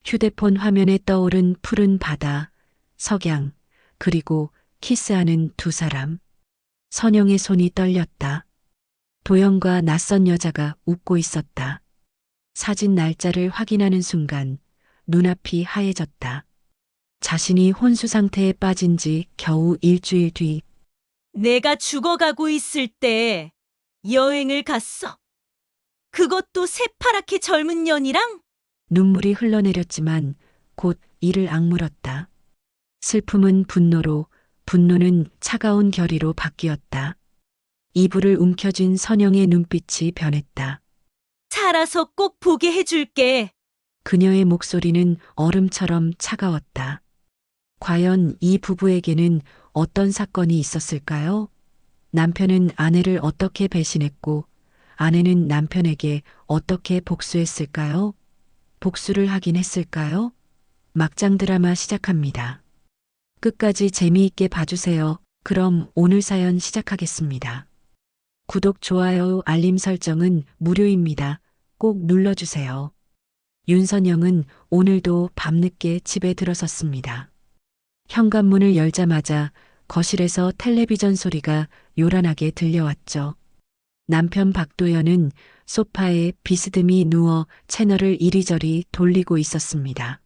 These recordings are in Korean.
휴대폰 화면에 떠오른 푸른 바다, 석양, 그리고 키스하는 두 사람. 선영의 손이 떨렸다. 도연과 낯선 여자가 웃고 있었다. 사진 날짜를 확인하는 순간 눈앞이 하얘졌다. 자신이 혼수 상태에 빠진 지 겨우 일주일 뒤. 내가 죽어가고 있을 때 여행을 갔어. 그것도 새파랗게 젊은 년이랑? 눈물이 흘러내렸지만 곧 이를 악물었다. 슬픔은 분노로, 분노는 차가운 결의로 바뀌었다. 이불을 움켜쥔 선영의 눈빛이 변했다. 살아서 꼭 보게 해줄게. 그녀의 목소리는 얼음처럼 차가웠다. 과연 이 부부에게는 어떤 사건이 있었을까요? 남편은 아내를 어떻게 배신했고, 아내는 남편에게 어떻게 복수했을까요? 복수를 하긴 했을까요? 막장 드라마 시작합니다. 끝까지 재미있게 봐주세요. 그럼 오늘 사연 시작하겠습니다. 구독, 좋아요, 알림 설정은 무료입니다. 꼭 눌러주세요. 윤선영은 오늘도 밤늦게 집에 들어섰습니다. 현관문을 열자마자 거실에서 텔레비전 소리가 요란하게 들려왔죠. 남편 박도연은 소파에 비스듬히 누워 채널을 이리저리 돌리고 있었습니다.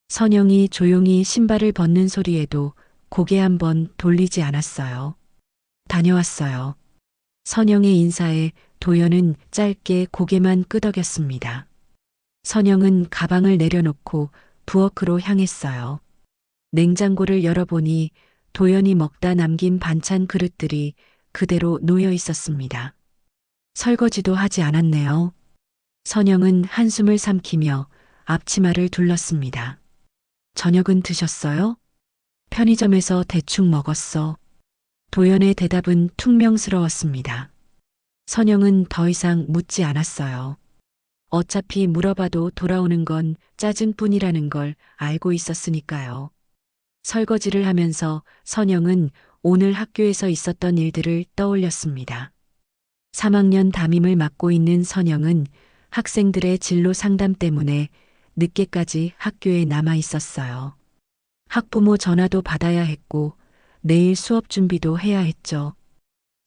선영이 조용히 신발을 벗는 소리에도 고개 한번 돌리지 않았어요. 다녀왔어요. 선영의 인사에 도연은 짧게 고개만 끄덕였습니다. 선영은 가방을 내려놓고 부엌으로 향했어요. 냉장고를 열어보니 도연이 먹다 남긴 반찬 그릇들이 그대로 놓여 있었습니다. 설거지도 하지 않았네요. 선영은 한숨을 삼키며 앞치마를 둘렀습니다. 저녁은 드셨어요? 편의점에서 대충 먹었어. 도연의 대답은 퉁명스러웠습니다. 선영은 더 이상 묻지 않았어요. 어차피 물어봐도 돌아오는 건 짜증뿐이라는 걸 알고 있었으니까요. 설거지를 하면서 선영은 오늘 학교에서 있었던 일들을 떠올렸습니다. 3학년 담임을 맡고 있는 선영은 학생들의 진로 상담 때문에 늦게까지 학교에 남아 있었어요. 학부모 전화도 받아야 했고 내일 수업 준비도 해야 했죠.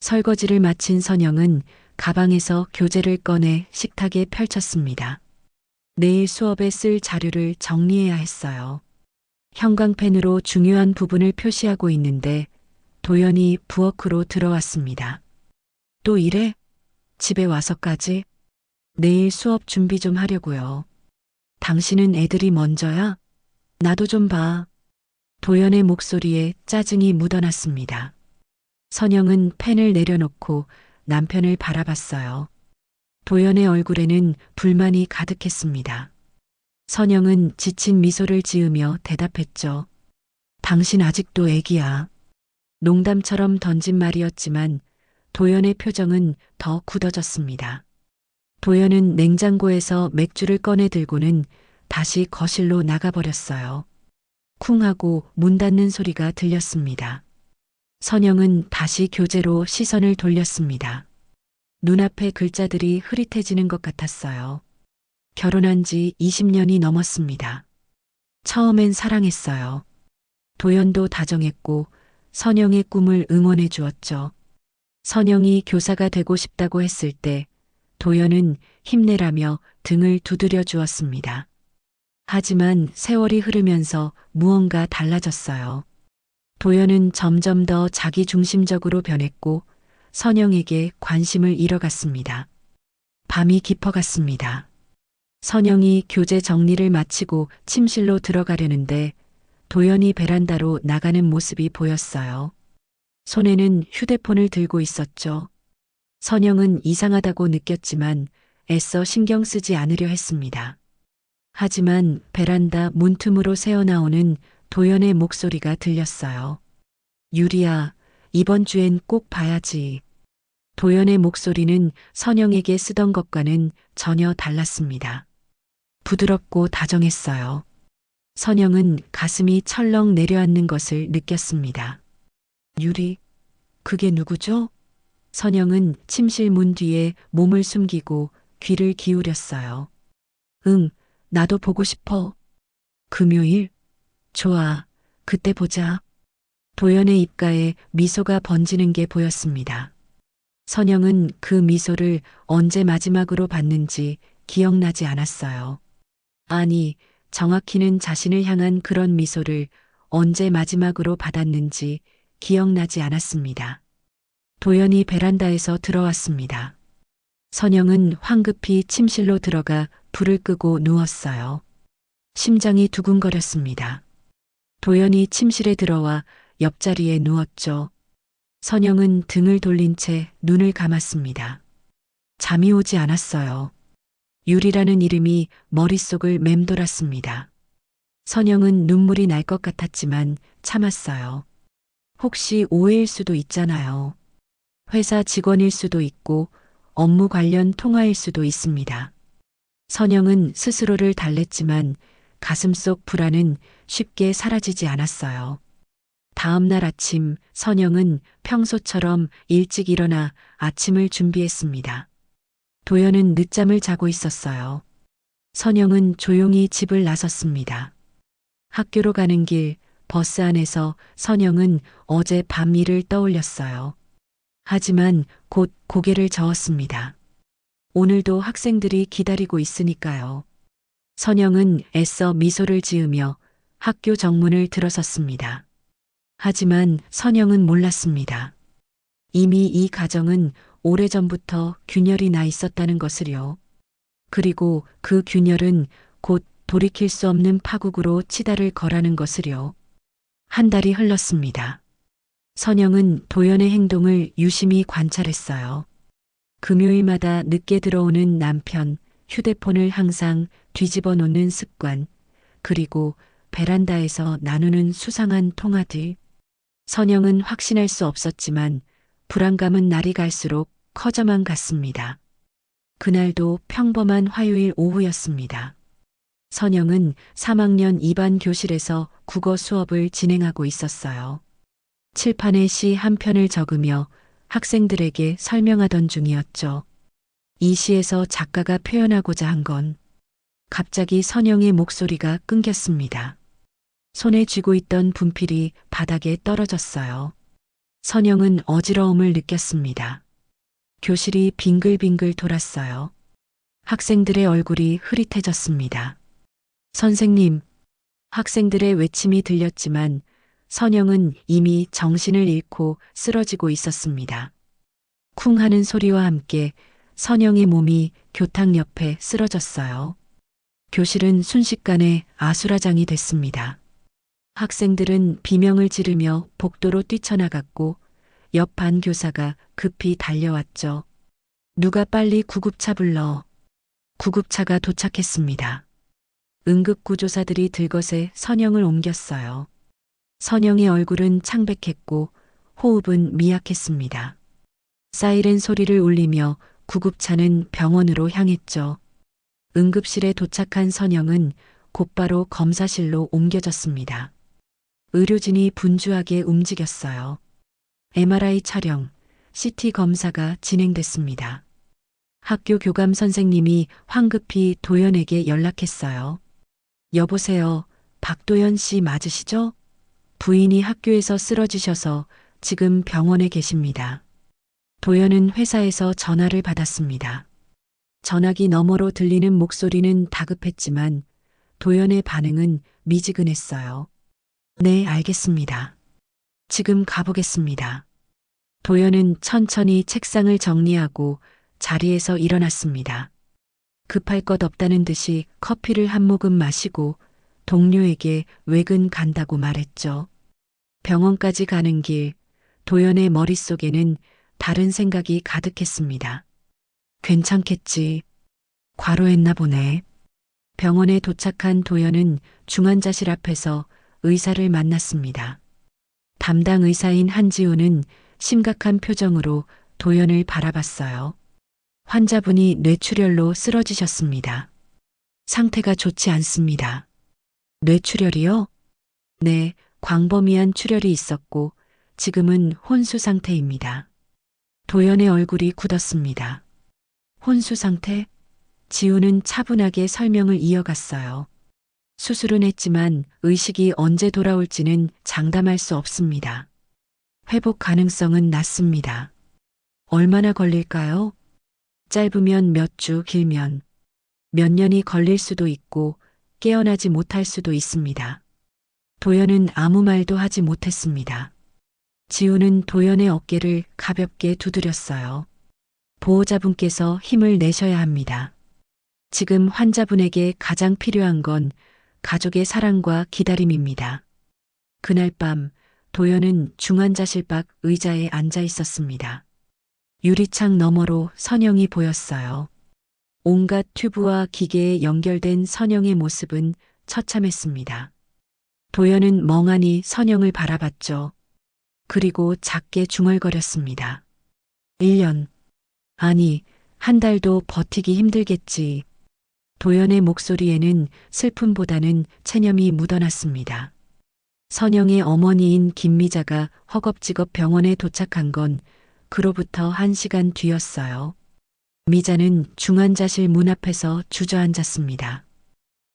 설거지를 마친 선영은 가방에서 교재를 꺼내 식탁에 펼쳤습니다. 내일 수업에 쓸 자료를 정리해야 했어요. 형광펜으로 중요한 부분을 표시하고 있는데 도연이 부엌으로 들어왔습니다. 또 이래? 집에 와서까지? 내일 수업 준비 좀 하려고요. 당신은 애들이 먼저야? 나도 좀 봐. 도연의 목소리에 짜증이 묻어났습니다. 선영은 펜을 내려놓고 남편을 바라봤어요. 도연의 얼굴에는 불만이 가득했습니다. 선영은 지친 미소를 지으며 대답했죠. 당신 아직도 애기야. 농담처럼 던진 말이었지만 도연의 표정은 더 굳어졌습니다. 도연은 냉장고에서 맥주를 꺼내 들고는 다시 거실로 나가버렸어요. 쿵 하고 문 닫는 소리가 들렸습니다. 선영은 다시 교재로 시선을 돌렸습니다. 눈앞의 글자들이 흐릿해지는 것 같았어요. 결혼한 지 20년이 넘었습니다. 처음엔 사랑했어요. 도연도 다정했고 선영의 꿈을 응원해 주었죠. 선영이 교사가 되고 싶다고 했을 때 도연은 힘내라며 등을 두드려 주었습니다. 하지만 세월이 흐르면서 무언가 달라졌어요. 도연은 점점 더 자기중심적으로 변했고 선영에게 관심을 잃어갔습니다. 밤이 깊어갔습니다. 선영이 교재 정리를 마치고 침실로 들어가려는데 도연이 베란다로 나가는 모습이 보였어요. 손에는 휴대폰을 들고 있었죠. 선영은 이상하다고 느꼈지만 애써 신경 쓰지 않으려 했습니다. 하지만 베란다 문틈으로 새어나오는 도연의 목소리가 들렸어요. 유리야, 이번 주엔 꼭 봐야지. 도연의 목소리는 선영에게 쓰던 것과는 전혀 달랐습니다. 부드럽고 다정했어요. 선영은 가슴이 철렁 내려앉는 것을 느꼈습니다. 유리, 그게 누구죠? 선영은 침실 문 뒤에 몸을 숨기고 귀를 기울였어요. 응, 나도 보고 싶어. 금요일? 좋아. 그때 보자. 도연의 입가에 미소가 번지는 게 보였습니다. 선영은 그 미소를 언제 마지막으로 봤는지 기억나지 않았어요. 아니, 정확히는 자신을 향한 그런 미소를 언제 마지막으로 받았는지 기억나지 않았습니다. 도연이 베란다에서 들어왔습니다. 선영은 황급히 침실로 들어가 불을 끄고 누웠어요. 심장이 두근거렸습니다. 도연이 침실에 들어와 옆자리에 누웠죠. 선영은 등을 돌린 채 눈을 감았습니다. 잠이 오지 않았어요. 유리라는 이름이 머릿속을 맴돌았습니다. 선영은 눈물이 날 것 같았지만 참았어요. 혹시 오해일 수도 있잖아요. 회사 직원일 수도 있고 업무 관련 통화일 수도 있습니다. 선영은 스스로를 달랬지만 가슴속 불안은 쉽게 사라지지 않았어요. 다음 날 아침 선영은 평소처럼 일찍 일어나 아침을 준비했습니다. 도연은 늦잠을 자고 있었어요. 선영은 조용히 집을 나섰습니다. 학교로 가는 길 버스 안에서 선영은 어제 밤 일을 떠올렸어요. 하지만 곧 고개를 저었습니다. 오늘도 학생들이 기다리고 있으니까요. 선영은 애써 미소를 지으며 학교 정문을 들어섰습니다. 하지만 선영은 몰랐습니다. 이미 이 가정은 오래전부터 균열이 나 있었다는 것을요. 그리고 그 균열은 곧 돌이킬 수 없는 파국으로 치달을 거라는 것을요. 한 달이 흘렀습니다. 선영은 도연의 행동을 유심히 관찰했어요. 금요일마다 늦게 들어오는 남편, 휴대폰을 항상 뒤집어 놓는 습관, 그리고 베란다에서 나누는 수상한 통화들. 선영은 확신할 수 없었지만 불안감은 날이 갈수록 커져만 갔습니다. 그날도 평범한 화요일 오후였습니다. 선영은 3학년 2반 교실에서 국어 수업을 진행하고 있었어요. 칠판에 시 한 편을 적으며 학생들에게 설명하던 중이었죠. 이 시에서 작가가 표현하고자 한 건 갑자기 선영의 목소리가 끊겼습니다. 손에 쥐고 있던 분필이 바닥에 떨어졌어요. 선영은 어지러움을 느꼈습니다. 교실이 빙글빙글 돌았어요. 학생들의 얼굴이 흐릿해졌습니다. 선생님, 학생들의 외침이 들렸지만 선영은 이미 정신을 잃고 쓰러지고 있었습니다. 쿵 하는 소리와 함께 선영의 몸이 교탁 옆에 쓰러졌어요. 교실은 순식간에 아수라장이 됐습니다. 학생들은 비명을 지르며 복도로 뛰쳐나갔고 옆 반 교사가 급히 달려왔죠. 누가 빨리 구급차 불러. 구급차가 도착했습니다. 응급구조사들이 들것에 선영을 옮겼어요. 선영의 얼굴은 창백했고 호흡은 미약했습니다. 사이렌 소리를 울리며 구급차는 병원으로 향했죠. 응급실에 도착한 선영은 곧바로 검사실로 옮겨졌습니다. 의료진이 분주하게 움직였어요. MRI 촬영, CT 검사가 진행됐습니다. 학교 교감 선생님이 황급히 도연에게 연락했어요. 여보세요, 박도연 씨 맞으시죠? 부인이 학교에서 쓰러지셔서 지금 병원에 계십니다. 도연은 회사에서 전화를 받았습니다. 전화기 너머로 들리는 목소리는 다급했지만 도연의 반응은 미지근했어요. 네, 알겠습니다. 지금 가보겠습니다. 도연은 천천히 책상을 정리하고 자리에서 일어났습니다. 급할 것 없다는 듯이 커피를 한 모금 마시고 동료에게 외근 간다고 말했죠. 병원까지 가는 길, 도연의 머릿속에는 다른 생각이 가득했습니다. 괜찮겠지. 과로했나 보네. 병원에 도착한 도연은 중환자실 앞에서 의사를 만났습니다. 담당 의사인 한지우는 심각한 표정으로 도연을 바라봤어요. 환자분이 뇌출혈로 쓰러지셨습니다. 상태가 좋지 않습니다. 뇌출혈이요? 네, 광범위한 출혈이 있었고 지금은 혼수 상태입니다. 도연의 얼굴이 굳었습니다. 혼수 상태? 지우는 차분하게 설명을 이어갔어요. 수술은 했지만 의식이 언제 돌아올지는 장담할 수 없습니다. 회복 가능성은 낮습니다. 얼마나 걸릴까요? 짧으면 몇 주, 길면 몇 년이 걸릴 수도 있고 깨어나지 못할 수도 있습니다. 도연은 아무 말도 하지 못했습니다. 지우는 도연의 어깨를 가볍게 두드렸어요. 보호자분께서 힘을 내셔야 합니다. 지금 환자분에게 가장 필요한 건 가족의 사랑과 기다림입니다. 그날 밤 도연은 중환자실 밖 의자에 앉아 있었습니다. 유리창 너머로 선영이 보였어요. 온갖 튜브와 기계에 연결된 선영의 모습은 처참했습니다. 도연은 멍하니 선영을 바라봤죠. 그리고 작게 중얼거렸습니다. 1년. 아니, 한 달도 버티기 힘들겠지. 도연의 목소리에는 슬픔보다는 체념이 묻어났습니다. 선영의 어머니인 김미자가 허겁지겁 병원에 도착한 건 그로부터 1시간 뒤였어요. 미자는 중환자실 문 앞에서 주저앉았습니다.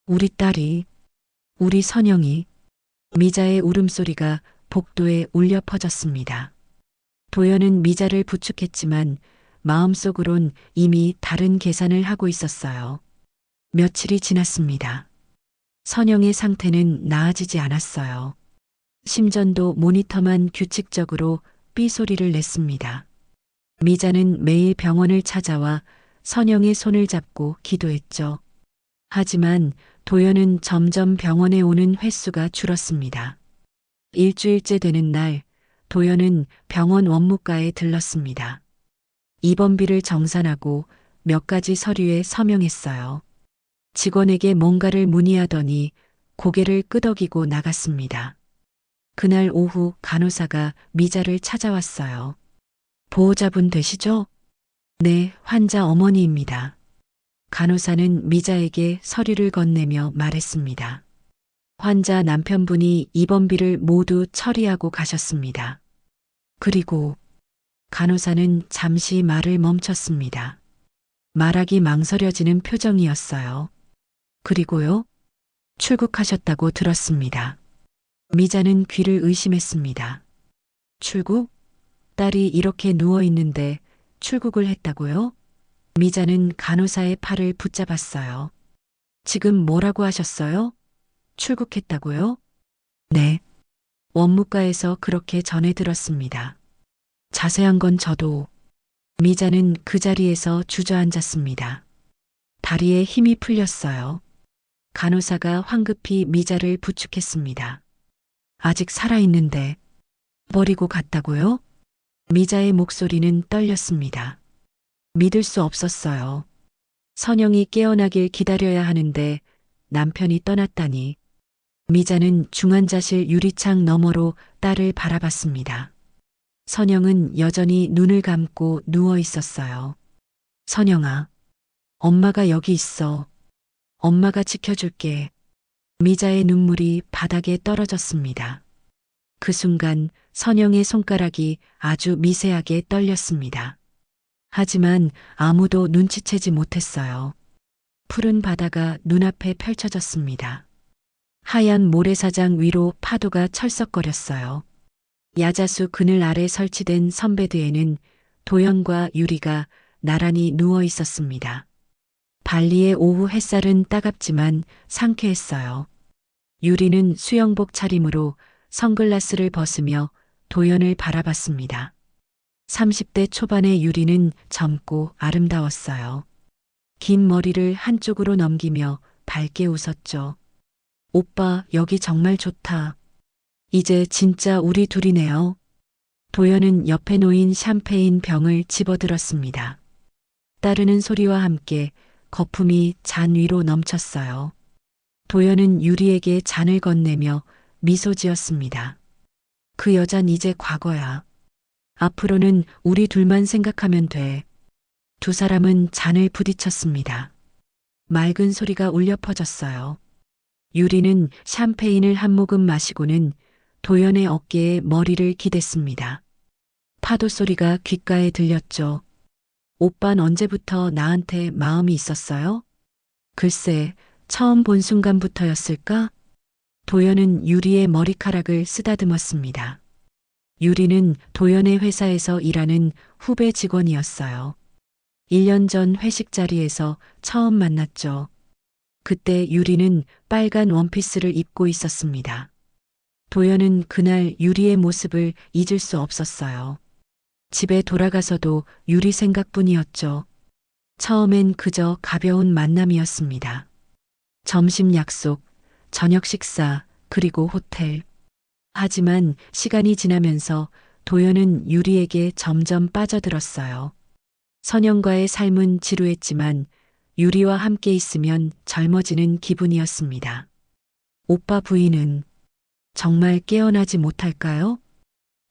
우리 딸이, 우리 선영이, 미자의 울음소리가 복도에 울려 퍼졌습니다. 도연은 미자를 부축했지만 마음속으론 이미 다른 계산을 하고 있었어요. 며칠이 지났습니다. 선영의 상태는 나아지지 않았어요. 심전도 모니터만 규칙적으로 삐 소리를 냈습니다. 미자는 매일 병원을 찾아와 선영의 손을 잡고 기도했죠. 하지만 도연은 점점 병원에 오는 횟수가 줄었습니다. 일주일째 되는 날, 도연은 병원 원무과에 들렀습니다. 입원비를 정산하고 몇 가지 서류에 서명했어요. 직원에게 뭔가를 문의하더니 고개를 끄덕이고 나갔습니다. 그날 오후 간호사가 미자를 찾아왔어요. 보호자분 되시죠? 네, 환자 어머니입니다. 간호사는 미자에게 서류를 건네며 말했습니다. 환자 남편분이 입원비를 모두 처리하고 가셨습니다. 그리고 간호사는 잠시 말을 멈췄습니다. 말하기 망설여지는 표정이었어요. 그리고요? 출국하셨다고 들었습니다. 미자는 귀를 의심했습니다. 출국? 딸이 이렇게 누워 있는데 출국을 했다고요? 미자는 간호사의 팔을 붙잡았어요. 지금 뭐라고 하셨어요? 출국했다고요? 네. 원무과에서 그렇게 전해 들었습니다. 자세한 건 저도. 미자는 그 자리에서 주저앉았습니다. 다리에 힘이 풀렸어요. 간호사가 황급히 미자를 부축했습니다. 아직 살아있는데 버리고 갔다고요? 미자의 목소리는 떨렸습니다. 믿을 수 없었어요. 선영이 깨어나길 기다려야 하는데 남편이 떠났다니. 미자는 중환자실 유리창 너머로 딸을 바라봤습니다. 선영은 여전히 눈을 감고 누워 있었어요. 선영아, 엄마가 여기 있어. 엄마가 지켜줄게. 미자의 눈물이 바닥에 떨어졌습니다. 그 순간 선영의 손가락이 아주 미세하게 떨렸습니다. 하지만 아무도 눈치채지 못했어요. 푸른 바다가 눈앞에 펼쳐졌습니다. 하얀 모래사장 위로 파도가 철썩거렸어요. 야자수 그늘 아래 설치된 선베드에는 도연과 유리가 나란히 누워 있었습니다. 발리의 오후 햇살은 따갑지만 상쾌했어요. 유리는 수영복 차림으로 선글라스를 벗으며 도연을 바라봤습니다. 30대 초반의 유리는 젊고 아름다웠어요. 긴 머리를 한쪽으로 넘기며 밝게 웃었죠. 오빠, 여기 정말 좋다. 이제 진짜 우리 둘이네요. 도연은 옆에 놓인 샴페인 병을 집어들었습니다. 따르는 소리와 함께 거품이 잔 위로 넘쳤어요. 도연은 유리에게 잔을 건네며 미소 지었습니다. 그 여잔 이제 과거야. 앞으로는 우리 둘만 생각하면 돼. 두 사람은 잔을 부딪혔습니다. 맑은 소리가 울려 퍼졌어요. 유리는 샴페인을 한 모금 마시고는 도연의 어깨에 머리를 기댔습니다. 파도 소리가 귓가에 들렸죠. 오빤 언제부터 나한테 마음이 있었어요? 글쎄, 처음 본 순간부터였을까? 도연은 유리의 머리카락을 쓰다듬었습니다. 유리는 도연의 회사에서 일하는 후배 직원이었어요. 1년 전 회식 자리에서 처음 만났죠. 그때 유리는 빨간 원피스를 입고 있었습니다. 도연은 그날 유리의 모습을 잊을 수 없었어요. 집에 돌아가서도 유리 생각뿐이었죠. 처음엔 그저 가벼운 만남이었습니다. 점심 약속, 저녁 식사, 그리고 호텔. 하지만 시간이 지나면서 도연은 유리에게 점점 빠져들었어요. 선영과의 삶은 지루했지만 유리와 함께 있으면 젊어지는 기분이었습니다. 오빠 부인은 정말 깨어나지 못할까요?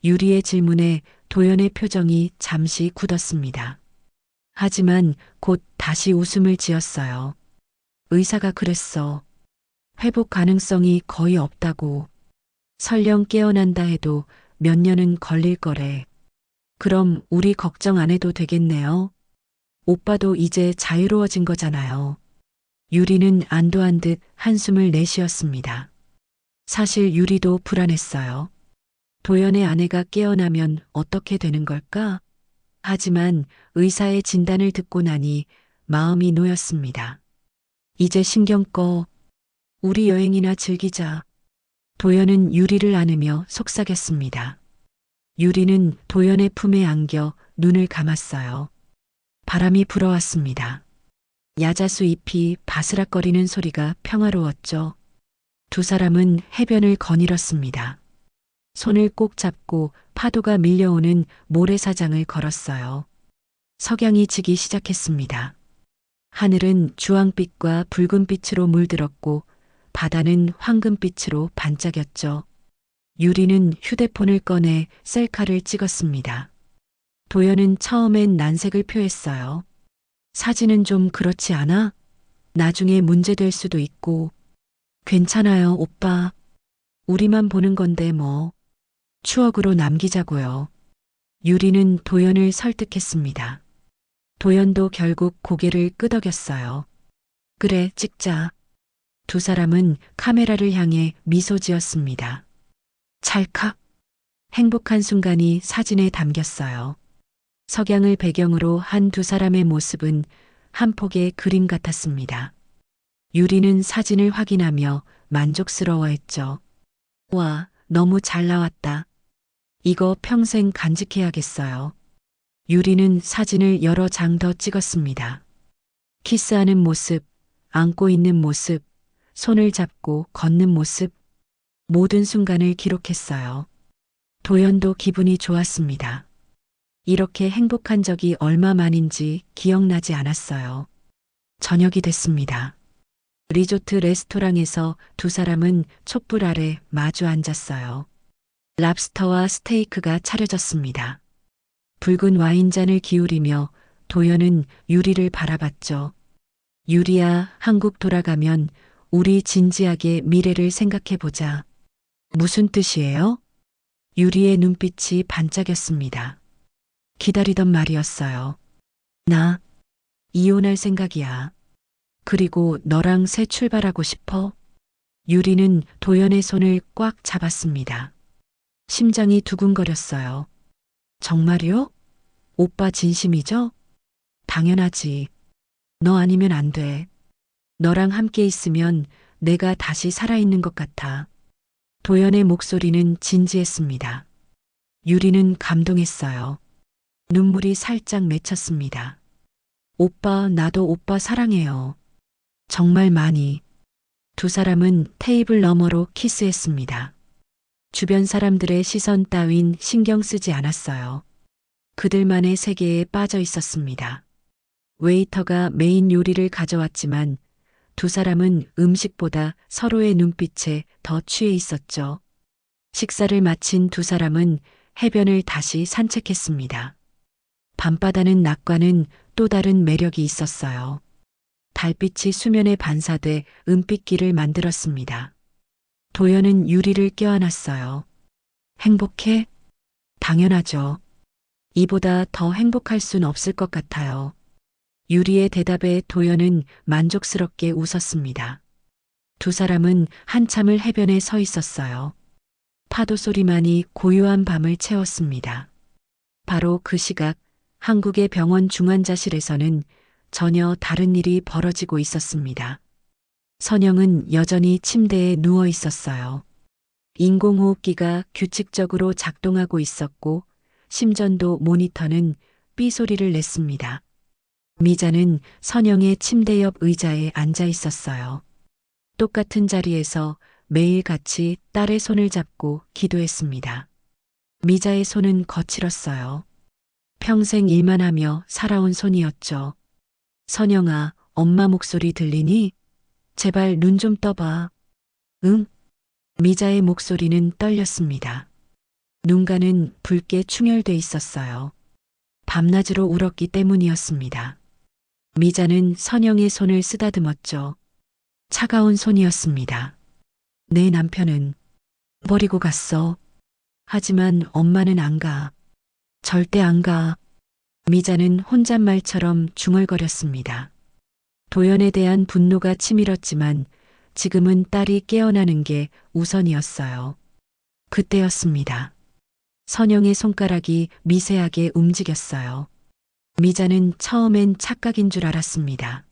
유리의 질문에 도연의 표정이 잠시 굳었습니다. 하지만 곧 다시 웃음을 지었어요. 의사가 그랬어. 회복 가능성이 거의 없다고. 설령 깨어난다 해도 몇 년은 걸릴 거래. 그럼 우리 걱정 안 해도 되겠네요. 오빠도 이제 자유로워진 거잖아요. 유리는 안도한 듯 한숨을 내쉬었습니다. 사실 유리도 불안했어요. 도연의 아내가 깨어나면 어떻게 되는 걸까? 하지만 의사의 진단을 듣고 나니 마음이 놓였습니다. 이제 신경 꺼. 우리 여행이나 즐기자. 도연은 유리를 안으며 속삭였습니다. 유리는 도연의 품에 안겨 눈을 감았어요. 바람이 불어왔습니다. 야자수 잎이 바스락거리는 소리가 평화로웠죠. 두 사람은 해변을 거닐었습니다. 손을 꼭 잡고 파도가 밀려오는 모래사장을 걸었어요. 석양이 지기 시작했습니다. 하늘은 주황빛과 붉은빛으로 물들었고 바다는 황금빛으로 반짝였죠. 유리는 휴대폰을 꺼내 셀카를 찍었습니다. 도연은 처음엔 난색을 표했어요. 사진은 좀 그렇지 않아? 나중에 문제될 수도 있고. 괜찮아요, 오빠. 우리만 보는 건데 뭐. 추억으로 남기자고요. 유리는 도연을 설득했습니다. 도연도 결국 고개를 끄덕였어요. 그래, 찍자. 두 사람은 카메라를 향해 미소 지었습니다. 찰칵. 행복한 순간이 사진에 담겼어요. 석양을 배경으로 한 두 사람의 모습은 한 폭의 그림 같았습니다. 유리는 사진을 확인하며 만족스러워했죠. 와, 너무 잘 나왔다. 이거 평생 간직해야겠어요. 유리는 사진을 여러 장 더 찍었습니다. 키스하는 모습, 안고 있는 모습, 손을 잡고 걷는 모습, 모든 순간을 기록했어요. 도연도 기분이 좋았습니다. 이렇게 행복한 적이 얼마만인지 기억나지 않았어요. 저녁이 됐습니다. 리조트 레스토랑에서 두 사람은 촛불 아래 마주 앉았어요. 랍스터와 스테이크가 차려졌습니다. 붉은 와인잔을 기울이며 도연은 유리를 바라봤죠. 유리야, 한국 돌아가면 우리 진지하게 미래를 생각해보자. 무슨 뜻이에요? 유리의 눈빛이 반짝였습니다. 기다리던 말이었어요. 나 이혼할 생각이야. 그리고 너랑 새 출발하고 싶어? 유리는 도연의 손을 꽉 잡았습니다. 심장이 두근거렸어요. 정말요? 오빠 진심이죠? 당연하지. 너 아니면 안 돼. 너랑 함께 있으면 내가 다시 살아있는 것 같아. 도연의 목소리는 진지했습니다. 유리는 감동했어요. 눈물이 살짝 맺혔습니다. 오빠, 나도 오빠 사랑해요. 정말 많이. 두 사람은 테이블 너머로 키스했습니다. 주변 사람들의 시선 따윈 신경 쓰지 않았어요. 그들만의 세계에 빠져 있었습니다. 웨이터가 메인 요리를 가져왔지만 두 사람은 음식보다 서로의 눈빛에 더 취해 있었죠. 식사를 마친 두 사람은 해변을 다시 산책했습니다. 밤바다는 낮과는 또 다른 매력이 있었어요. 달빛이 수면에 반사돼 은빛길을 만들었습니다. 도연은 유리를 껴안았어요. 행복해? 당연하죠. 이보다 더 행복할 순 없을 것 같아요. 유리의 대답에 도연은 만족스럽게 웃었습니다. 두 사람은 한참을 해변에 서 있었어요. 파도 소리만이 고요한 밤을 채웠습니다. 바로 그 시각 한국의 병원 중환자실에서는 전혀 다른 일이 벌어지고 있었습니다. 선영은 여전히 침대에 누워 있었어요. 인공호흡기가 규칙적으로 작동하고 있었고 심전도 모니터는 삐 소리를 냈습니다. 미자는 선영의 침대 옆 의자에 앉아 있었어요. 똑같은 자리에서 매일 같이 딸의 손을 잡고 기도했습니다. 미자의 손은 거칠었어요. 평생 일만 하며 살아온 손이었죠. 선영아, 엄마 목소리 들리니? 제발 눈 좀 떠봐. 응? 미자의 목소리는 떨렸습니다. 눈가는 붉게 충혈돼 있었어요. 밤낮으로 울었기 때문이었습니다. 미자는 선영의 손을 쓰다듬었죠. 차가운 손이었습니다. 내 남편은 버리고 갔어. 하지만 엄마는 안 가. 절대 안 가. 미자는 혼잣말처럼 중얼거렸습니다. 도연에 대한 분노가 치밀었지만 지금은 딸이 깨어나는 게 우선이었어요. 그때였습니다. 선영의 손가락이 미세하게 움직였어요. 미자는 처음엔 착각인 줄 알았습니다.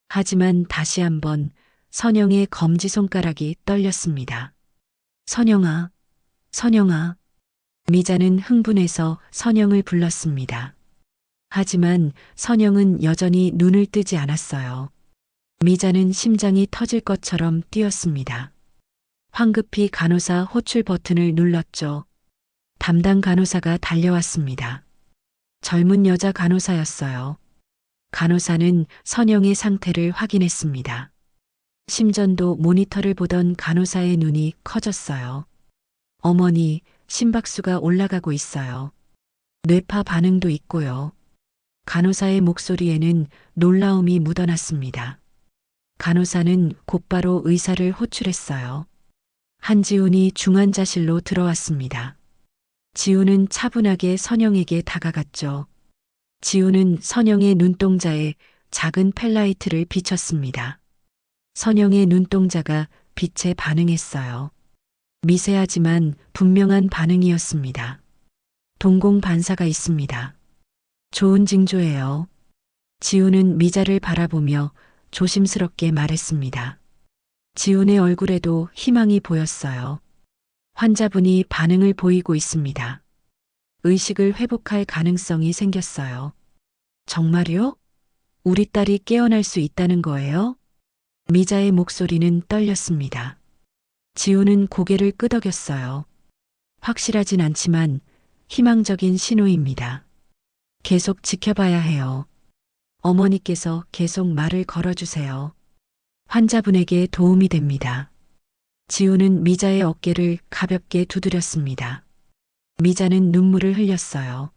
하지만 다시 한번 선영의 검지손가락이 떨렸습니다. 선영아, 선영아. 미자는 흥분해서 선영을 불렀습니다. 하지만 선영은 여전히 눈을 뜨지 않았어요. 미자는 심장이 터질 것처럼 뛰었습니다. 황급히 간호사 호출 버튼을 눌렀죠. 담당 간호사가 달려왔습니다. 젊은 여자 간호사였어요. 간호사는 선영의 상태를 확인했습니다. 심전도 모니터를 보던 간호사의 눈이 커졌어요. 어머니, 심박수가 올라가고 있어요. 뇌파 반응도 있고요. 간호사의 목소리에는 놀라움이 묻어났습니다. 간호사는 곧바로 의사를 호출했어요. 한지훈이 중환자실로 들어왔습니다. 지훈은 차분하게 선영에게 다가갔죠. 지훈은 선영의 눈동자에 작은 펠라이트를 비쳤습니다. 선영의 눈동자가 빛에 반응했어요. 미세하지만 분명한 반응이었습니다. 동공 반사가 있습니다. 좋은 징조예요. 지훈은 미자를 바라보며 조심스럽게 말했습니다. 지훈의 얼굴에도 희망이 보였어요. 환자분이 반응을 보이고 있습니다. 의식을 회복할 가능성이 생겼어요. 정말요? 우리 딸이 깨어날 수 있다는 거예요? 미자의 목소리는 떨렸습니다. 지훈은 고개를 끄덕였어요. 확실하진 않지만 희망적인 신호입니다. 계속 지켜봐야 해요. 어머니께서 계속 말을 걸어주세요. 환자분에게 도움이 됩니다. 지훈은 미자의 어깨를 가볍게 두드렸습니다. 미자는 눈물을 흘렸어요.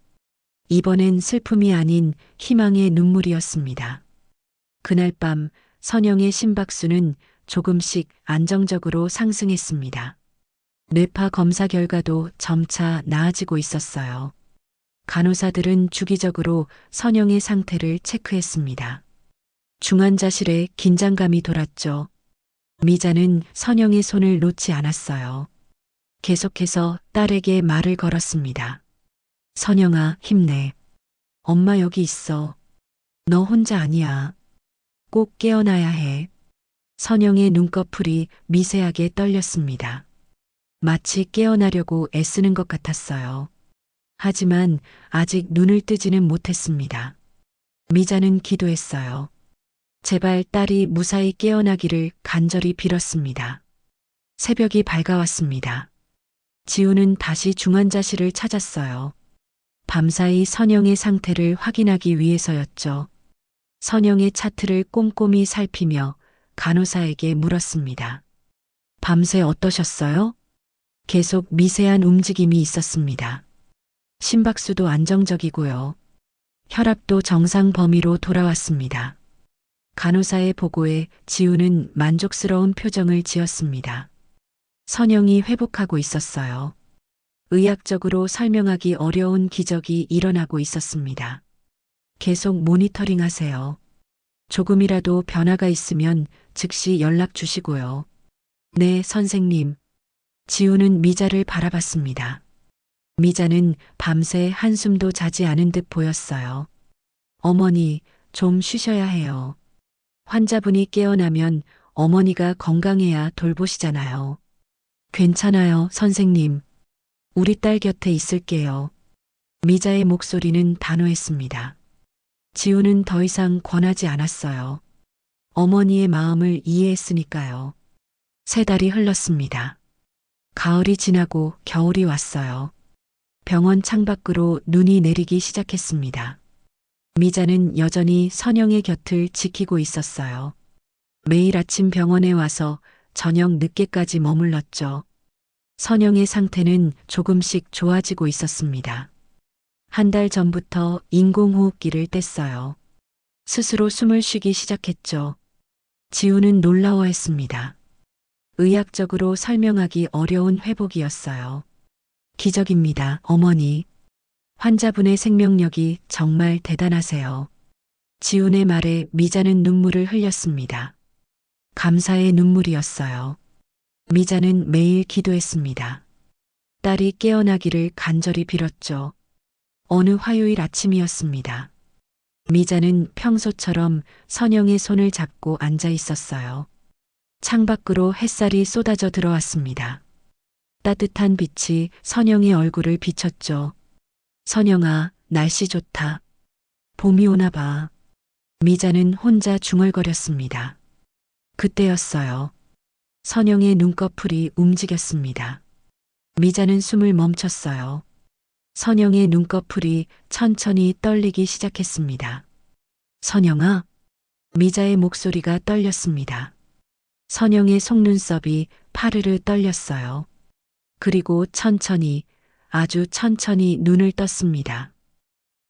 이번엔 슬픔이 아닌 희망의 눈물이었습니다. 그날 밤 선영의 심박수는 조금씩 안정적으로 상승했습니다. 뇌파 검사 결과도 점차 나아지고 있었어요. 간호사들은 주기적으로 선영의 상태를 체크했습니다. 중환자실에 긴장감이 돌았죠. 미자는 선영의 손을 놓지 않았어요. 계속해서 딸에게 말을 걸었습니다. 선영아, 힘내. 엄마 여기 있어. 너 혼자 아니야. 꼭 깨어나야 해. 선영의 눈꺼풀이 미세하게 떨렸습니다. 마치 깨어나려고 애쓰는 것 같았어요. 하지만 아직 눈을 뜨지는 못했습니다. 미자는 기도했어요. 제발 딸이 무사히 깨어나기를 간절히 빌었습니다. 새벽이 밝아왔습니다. 지훈은 다시 중환자실을 찾았어요. 밤사이 선영의 상태를 확인하기 위해서였죠. 선영의 차트를 꼼꼼히 살피며 간호사에게 물었습니다. 밤새 어떠셨어요? 계속 미세한 움직임이 있었습니다. 심박수도 안정적이고요. 혈압도 정상 범위로 돌아왔습니다. 간호사의 보고에 지훈은 만족스러운 표정을 지었습니다. 선영이 회복하고 있었어요. 의학적으로 설명하기 어려운 기적이 일어나고 있었습니다. 계속 모니터링 하세요. 조금이라도 변화가 있으면 즉시 연락 주시고요. 네, 선생님. 지우는 미자를 바라봤습니다. 미자는 밤새 한숨도 자지 않은 듯 보였어요. 어머니, 좀 쉬셔야 해요. 환자분이 깨어나면 어머니가 건강해야 돌보시잖아요. 괜찮아요, 선생님. 우리 딸 곁에 있을게요. 미자의 목소리는 단호했습니다. 지우는 더 이상 권하지 않았어요. 어머니의 마음을 이해했으니까요. 3달이 흘렀습니다. 가을이 지나고 겨울이 왔어요. 병원 창밖으로 눈이 내리기 시작했습니다. 미자는 여전히 선영의 곁을 지키고 있었어요. 매일 아침 병원에 와서 저녁 늦게까지 머물렀죠. 선영의 상태는 조금씩 좋아지고 있었습니다. 1달 전부터 인공호흡기를 뗐어요. 스스로 숨을 쉬기 시작했죠. 지우는 놀라워했습니다. 의학적으로 설명하기 어려운 회복이었어요. 기적입니다, 어머니. 환자분의 생명력이 정말 대단하세요. 지훈의 말에 미자는 눈물을 흘렸습니다. 감사의 눈물이었어요. 미자는 매일 기도했습니다. 딸이 깨어나기를 간절히 빌었죠. 어느 화요일 아침이었습니다. 미자는 평소처럼 선영의 손을 잡고 앉아 있었어요. 창밖으로 햇살이 쏟아져 들어왔습니다. 따뜻한 빛이 선영의 얼굴을 비췄죠. 선영아, 날씨 좋다. 봄이 오나 봐. 미자는 혼자 중얼거렸습니다. 그때였어요. 선영의 눈꺼풀이 움직였습니다. 미자는 숨을 멈췄어요. 선영의 눈꺼풀이 천천히 떨리기 시작했습니다. 선영아, 미자의 목소리가 떨렸습니다. 선영의 속눈썹이 파르르 떨렸어요. 그리고 천천히, 아주 천천히 눈을 떴습니다.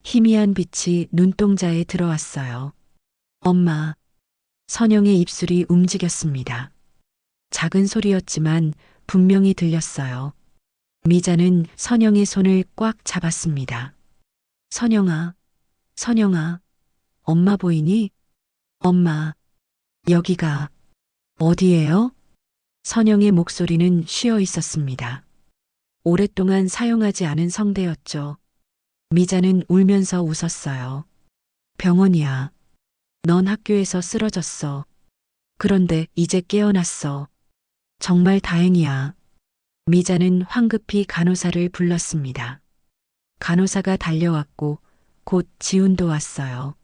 희미한 빛이 눈동자에 들어왔어요. 엄마. 선영의 입술이 움직였습니다. 작은 소리였지만 분명히 들렸어요. 미자는 선영의 손을 꽉 잡았습니다. 선영아, 선영아, 엄마 보이니? 엄마, 여기가 어디예요? 선영의 목소리는 쉬어 있었습니다. 오랫동안 사용하지 않은 성대였죠. 미자는 울면서 웃었어요. 병원이야. 넌 학교에서 쓰러졌어. 그런데 이제 깨어났어. 정말 다행이야. 미자는 황급히 간호사를 불렀습니다. 간호사가 달려왔고 곧 지훈도 왔어요.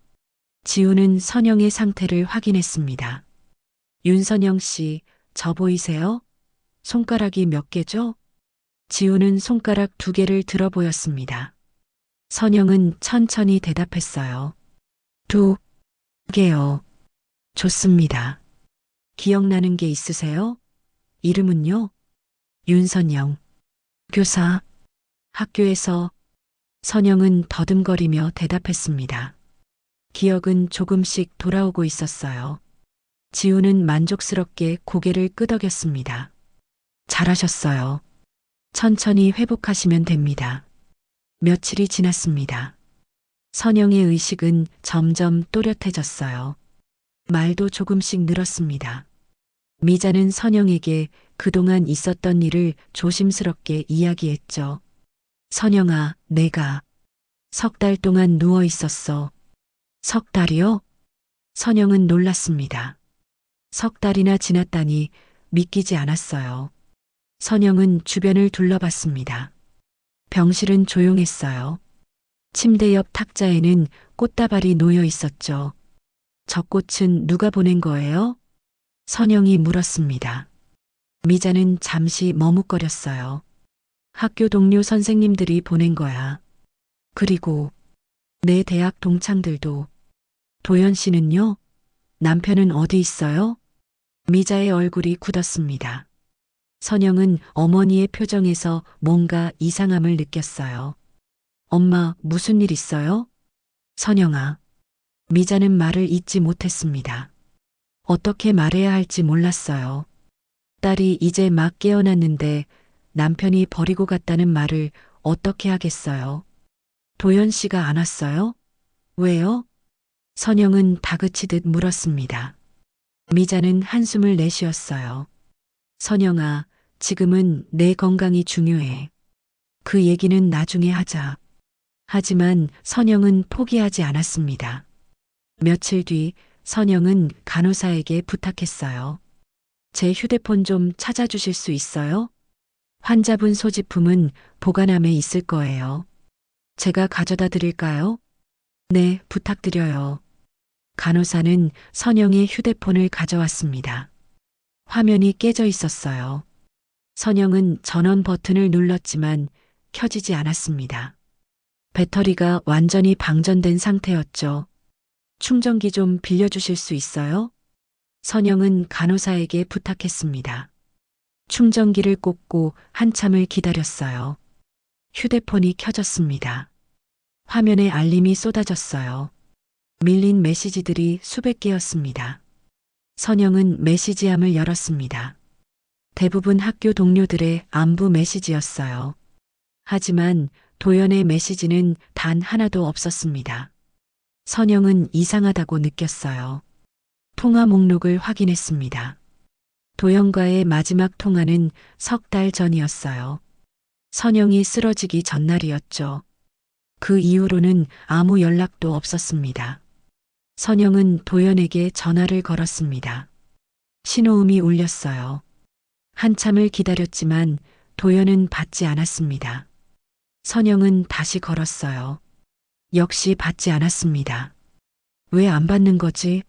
지훈은 선영의 상태를 확인했습니다. 윤선영 씨, 저 보이세요? 손가락이 몇 개죠? 지훈은 손가락 2개를 들어 보였습니다. 선영은 천천히 대답했어요. 2개요. 좋습니다. 기억나는 게 있으세요? 이름은요? 윤선영. 교사. 학교에서. 선영은 더듬거리며 대답했습니다. 기억은 조금씩 돌아오고 있었어요. 지우는 만족스럽게 고개를 끄덕였습니다. 잘하셨어요. 천천히 회복하시면 됩니다. 며칠이 지났습니다. 선영의 의식은 점점 또렷해졌어요. 말도 조금씩 늘었습니다. 미자는 선영에게 그동안 있었던 일을 조심스럽게 이야기했죠. 선영아, 내가 3달 동안 누워 있었어. 3달이요? 선영은 놀랐습니다. 3달이나 지났다니 믿기지 않았어요. 선영은 주변을 둘러봤습니다. 병실은 조용했어요. 침대 옆 탁자에는 꽃다발이 놓여 있었죠. 저 꽃은 누가 보낸 거예요? 선영이 물었습니다. 미자는 잠시 머뭇거렸어요. 학교 동료 선생님들이 보낸 거야. 그리고 내 대학 동창들도. 도연 씨는요? 남편은 어디 있어요? 미자의 얼굴이 굳었습니다. 선영은 어머니의 표정에서 뭔가 이상함을 느꼈어요. 엄마, 무슨 일 있어요? 선영아. 미자는 말을 잇지 못했습니다. 어떻게 말해야 할지 몰랐어요. 딸이 이제 막 깨어났는데 남편이 버리고 갔다는 말을 어떻게 하겠어요? 도연 씨가 안 왔어요? 왜요? 선영은 다그치듯 물었습니다. 미자는 한숨을 내쉬었어요. 선영아, 지금은 내 건강이 중요해. 그 얘기는 나중에 하자. 하지만 선영은 포기하지 않았습니다. 며칠 뒤 선영은 간호사에게 부탁했어요. 제 휴대폰 좀 찾아주실 수 있어요? 환자분 소지품은 보관함에 있을 거예요. 제가 가져다 드릴까요? 네, 부탁드려요. 간호사는 선영의 휴대폰을 가져왔습니다. 화면이 깨져 있었어요. 선영은 전원 버튼을 눌렀지만 켜지지 않았습니다. 배터리가 완전히 방전된 상태였죠. 충전기 좀 빌려주실 수 있어요? 선영은 간호사에게 부탁했습니다. 충전기를 꽂고 한참을 기다렸어요. 휴대폰이 켜졌습니다. 화면에 알림이 쏟아졌어요. 밀린 메시지들이 수백 개였습니다. 선영은 메시지함을 열었습니다. 대부분 학교 동료들의 안부 메시지였어요. 하지만 도연의 메시지는 단 하나도 없었습니다. 선영은 이상하다고 느꼈어요. 통화 목록을 확인했습니다. 도연과의 마지막 통화는 석 달 전이었어요. 선영이 쓰러지기 전날이었죠. 그 이후로는 아무 연락도 없었습니다. 선영은 도연에게 전화를 걸었습니다. 신호음이 울렸어요. 한참을 기다렸지만 도연은 받지 않았습니다. 선영은 다시 걸었어요. 역시 받지 않았습니다. 왜 안 받는 거지?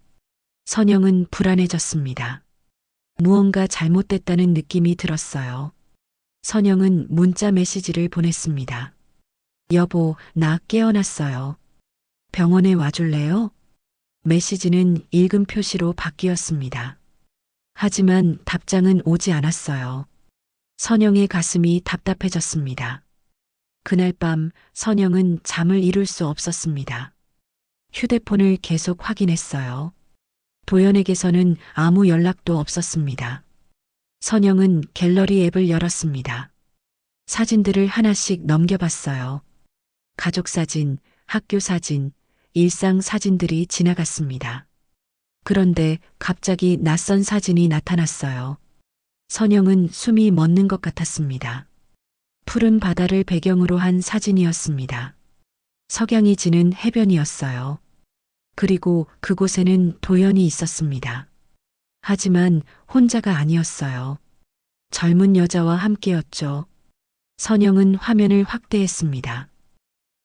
선영은 불안해졌습니다. 무언가 잘못됐다는 느낌이 들었어요. 선영은 문자 메시지를 보냈습니다. 여보, 나 깨어났어요. 병원에 와줄래요? 메시지는 읽음 표시로 바뀌었습니다. 하지만 답장은 오지 않았어요. 선영의 가슴이 답답해졌습니다. 그날 밤 선영은 잠을 이룰 수 없었습니다. 휴대폰을 계속 확인했어요. 도연에게서는 아무 연락도 없었습니다. 선영은 갤러리 앱을 열었습니다. 사진들을 하나씩 넘겨봤어요. 가족 사진, 학교 사진, 일상 사진들이 지나갔습니다. 그런데 갑자기 낯선 사진이 나타났어요. 선영은 숨이 멎는 것 같았습니다. 푸른 바다를 배경으로 한 사진이었습니다. 석양이 지는 해변이었어요. 그리고 그곳에는 도연이 있었습니다. 하지만 혼자가 아니었어요. 젊은 여자와 함께였죠. 선영은 화면을 확대했습니다.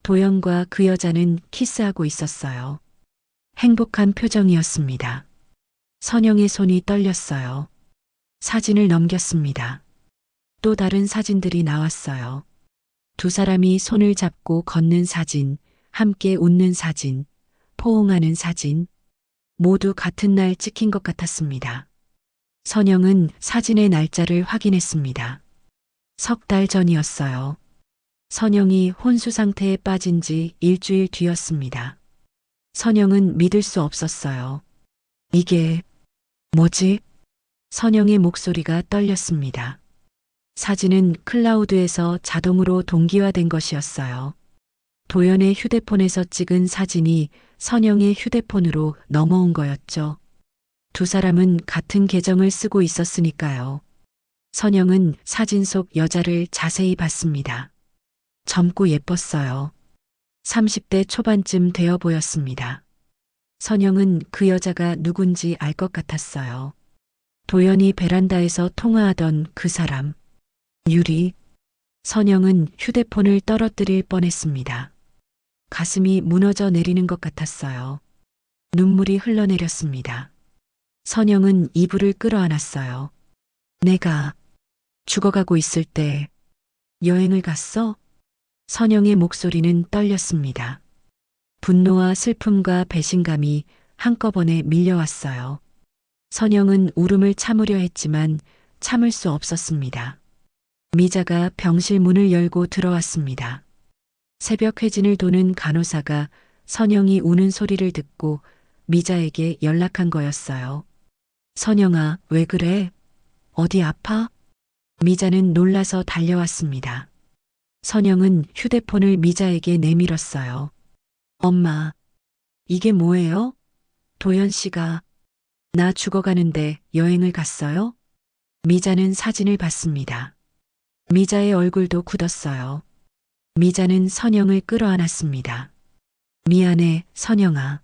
도연과 그 여자는 키스하고 있었어요. 행복한 표정이었습니다. 선영의 손이 떨렸어요. 사진을 넘겼습니다. 또 다른 사진들이 나왔어요. 두 사람이 손을 잡고 걷는 사진, 함께 웃는 사진, 포옹하는 사진, 모두 같은 날 찍힌 것 같았습니다. 선영은 사진의 날짜를 확인했습니다. 석 달 전이었어요. 선영이 혼수 상태에 빠진 지 일주일 뒤였습니다. 선영은 믿을 수 없었어요. 이게 뭐지? 선영의 목소리가 떨렸습니다. 사진은 클라우드에서 자동으로 동기화된 것이었어요. 도연의 휴대폰에서 찍은 사진이 선영의 휴대폰으로 넘어온 거였죠. 두 사람은 같은 계정을 쓰고 있었으니까요. 선영은 사진 속 여자를 자세히 봤습니다. 젊고 예뻤어요. 30대 초반쯤 되어 보였습니다. 선영은 그 여자가 누군지 알 것 같았어요. 도연이 베란다에서 통화하던 그 사람. 유리. 선영은 휴대폰을 떨어뜨릴 뻔했습니다. 가슴이 무너져 내리는 것 같았어요. 눈물이 흘러내렸습니다. 선영은 이불을 끌어안았어요. 내가 죽어가고 있을 때 여행을 갔어? 선영의 목소리는 떨렸습니다. 분노와 슬픔과 배신감이 한꺼번에 밀려왔어요. 선영은 울음을 참으려 했지만 참을 수 없었습니다. 미자가 병실 문을 열고 들어왔습니다. 새벽 회진을 도는 간호사가 선영이 우는 소리를 듣고 미자에게 연락한 거였어요. 선영아, 왜 그래? 어디 아파? 미자는 놀라서 달려왔습니다. 선영은 휴대폰을 미자에게 내밀었어요. 엄마, 이게 뭐예요? 도연 씨가 나 죽어가는데 여행을 갔어요? 미자는 사진을 봤습니다. 미자의 얼굴도 굳었어요. 미자는 선영을 끌어안았습니다. 미안해, 선영아.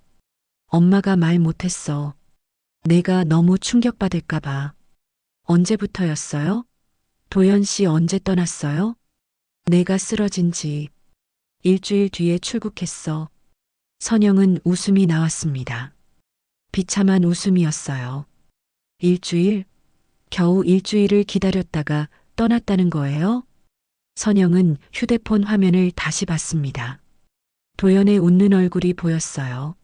엄마가 말 못했어. 내가 너무 충격받을까봐. 언제부터였어요? 도연 씨 언제 떠났어요? 내가 쓰러진 지 일주일 뒤에 출국했어. 선영은 웃음이 나왔습니다. 비참한 웃음이었어요. 일주일? 겨우 일주일을 기다렸다가 떠났다는 거예요? 선영은 휴대폰 화면을 다시 봤습니다. 도연의 웃는 얼굴이 보였어요.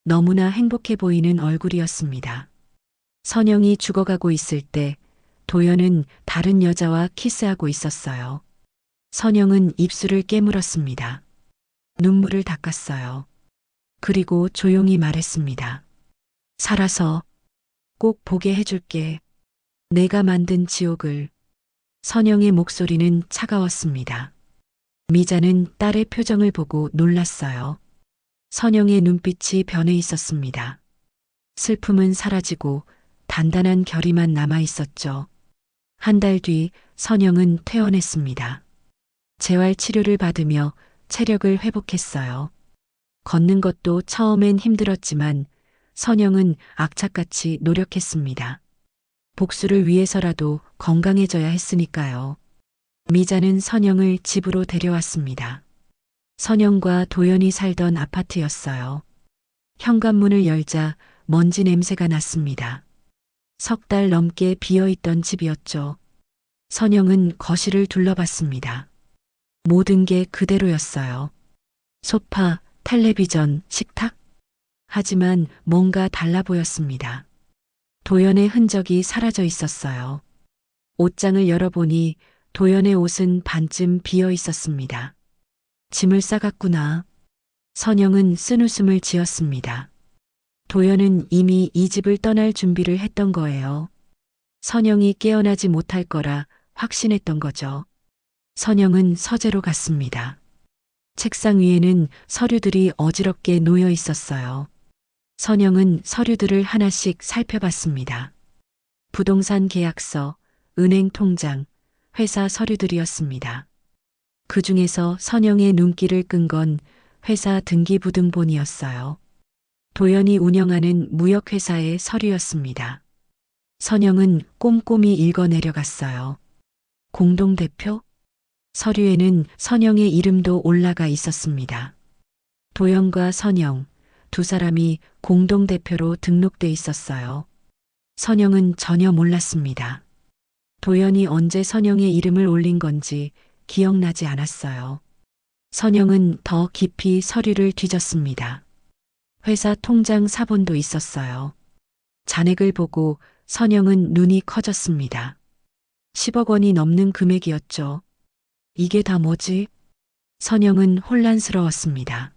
너무나 행복해 보이는 얼굴이었습니다. 선영이 죽어가고 있을 때 도연은 다른 여자와 키스하고 있었어요. 선영은 입술을 깨물었습니다. 눈물을 닦았어요. 그리고 조용히 말했습니다. 살아서 꼭 보게 해줄게. 내가 만든 지옥을. 선영의 목소리는 차가웠습니다. 미자는 딸의 표정을 보고 놀랐어요. 선영의 눈빛이 변해 있었습니다. 슬픔은 사라지고 단단한 결의만 남아 있었죠. 한 달 뒤 선영은 퇴원했습니다. 재활 치료를 받으며 체력을 회복했어요. 걷는 것도 처음엔 힘들었지만 선영은 악착같이 노력했습니다. 복수를 위해서라도 건강해져야 했으니까요. 미자는 선영을 집으로 데려왔습니다. 선영과 도연이 살던 아파트였어요. 현관문을 열자 먼지 냄새가 났습니다. 석 달 넘게 비어있던 집이었죠. 선영은 거실을 둘러봤습니다. 모든 게 그대로였어요. 소파, 텔레비전, 식탁? 하지만 뭔가 달라 보였습니다. 도연의 흔적이 사라져 있었어요. 옷장을 열어보니 도연의 옷은 반쯤 비어 있었습니다. 짐을 싸갔구나. 선영은 쓴웃음을 지었습니다. 도연은 이미 이 집을 떠날 준비를 했던 거예요. 선영이 깨어나지 못할 거라 확신했던 거죠. 선영은 서재로 갔습니다. 책상 위에는 서류들이 어지럽게 놓여 있었어요. 선영은 서류들을 하나씩 살펴봤습니다. 부동산 계약서, 은행 통장, 회사 서류들이었습니다. 그 중에서 선영의 눈길을 끈 건 회사 등기부등본이었어요. 도연이 운영하는 무역회사의 서류였습니다. 선영은 꼼꼼히 읽어 내려갔어요. 공동대표? 서류에는 선영의 이름도 올라가 있었습니다. 도연과 선영, 두 사람이 공동대표로 등록돼 있었어요. 선영은 전혀 몰랐습니다. 도연이 언제 선영의 이름을 올린 건지 기억나지 않았어요. 선영은 더 깊이 서류를 뒤졌습니다. 회사 통장 사본도 있었어요. 잔액을 보고 선영은 눈이 커졌습니다. 10억 원이 넘는 금액이었죠. 이게 다 뭐지? 선영은 혼란스러웠습니다.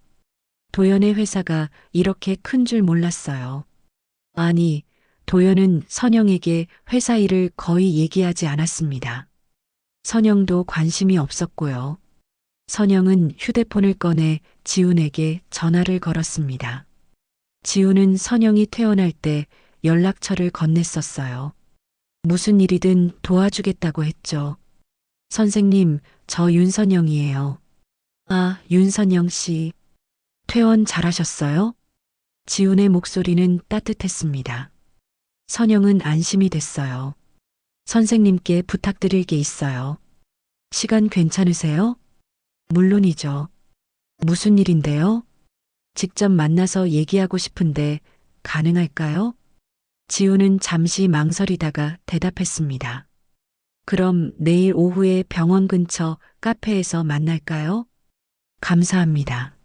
도연의 회사가 이렇게 큰 줄 몰랐어요. 아니, 도연은 선영에게 회사 일을 거의 얘기하지 않았습니다. 선영도 관심이 없었고요. 선영은 휴대폰을 꺼내 지훈에게 전화를 걸었습니다. 지훈은 선영이 퇴원할 때 연락처를 건넸었어요. 무슨 일이든 도와주겠다고 했죠. 선생님, 저 윤선영이에요. 아, 윤선영 씨. 퇴원 잘하셨어요? 지훈의 목소리는 따뜻했습니다. 선영은 안심이 됐어요. 선생님께 부탁드릴 게 있어요. 시간 괜찮으세요? 물론이죠. 무슨 일인데요? 직접 만나서 얘기하고 싶은데 가능할까요? 지훈은 잠시 망설이다가 대답했습니다. 그럼 내일 오후에 병원 근처 카페에서 만날까요? 감사합니다.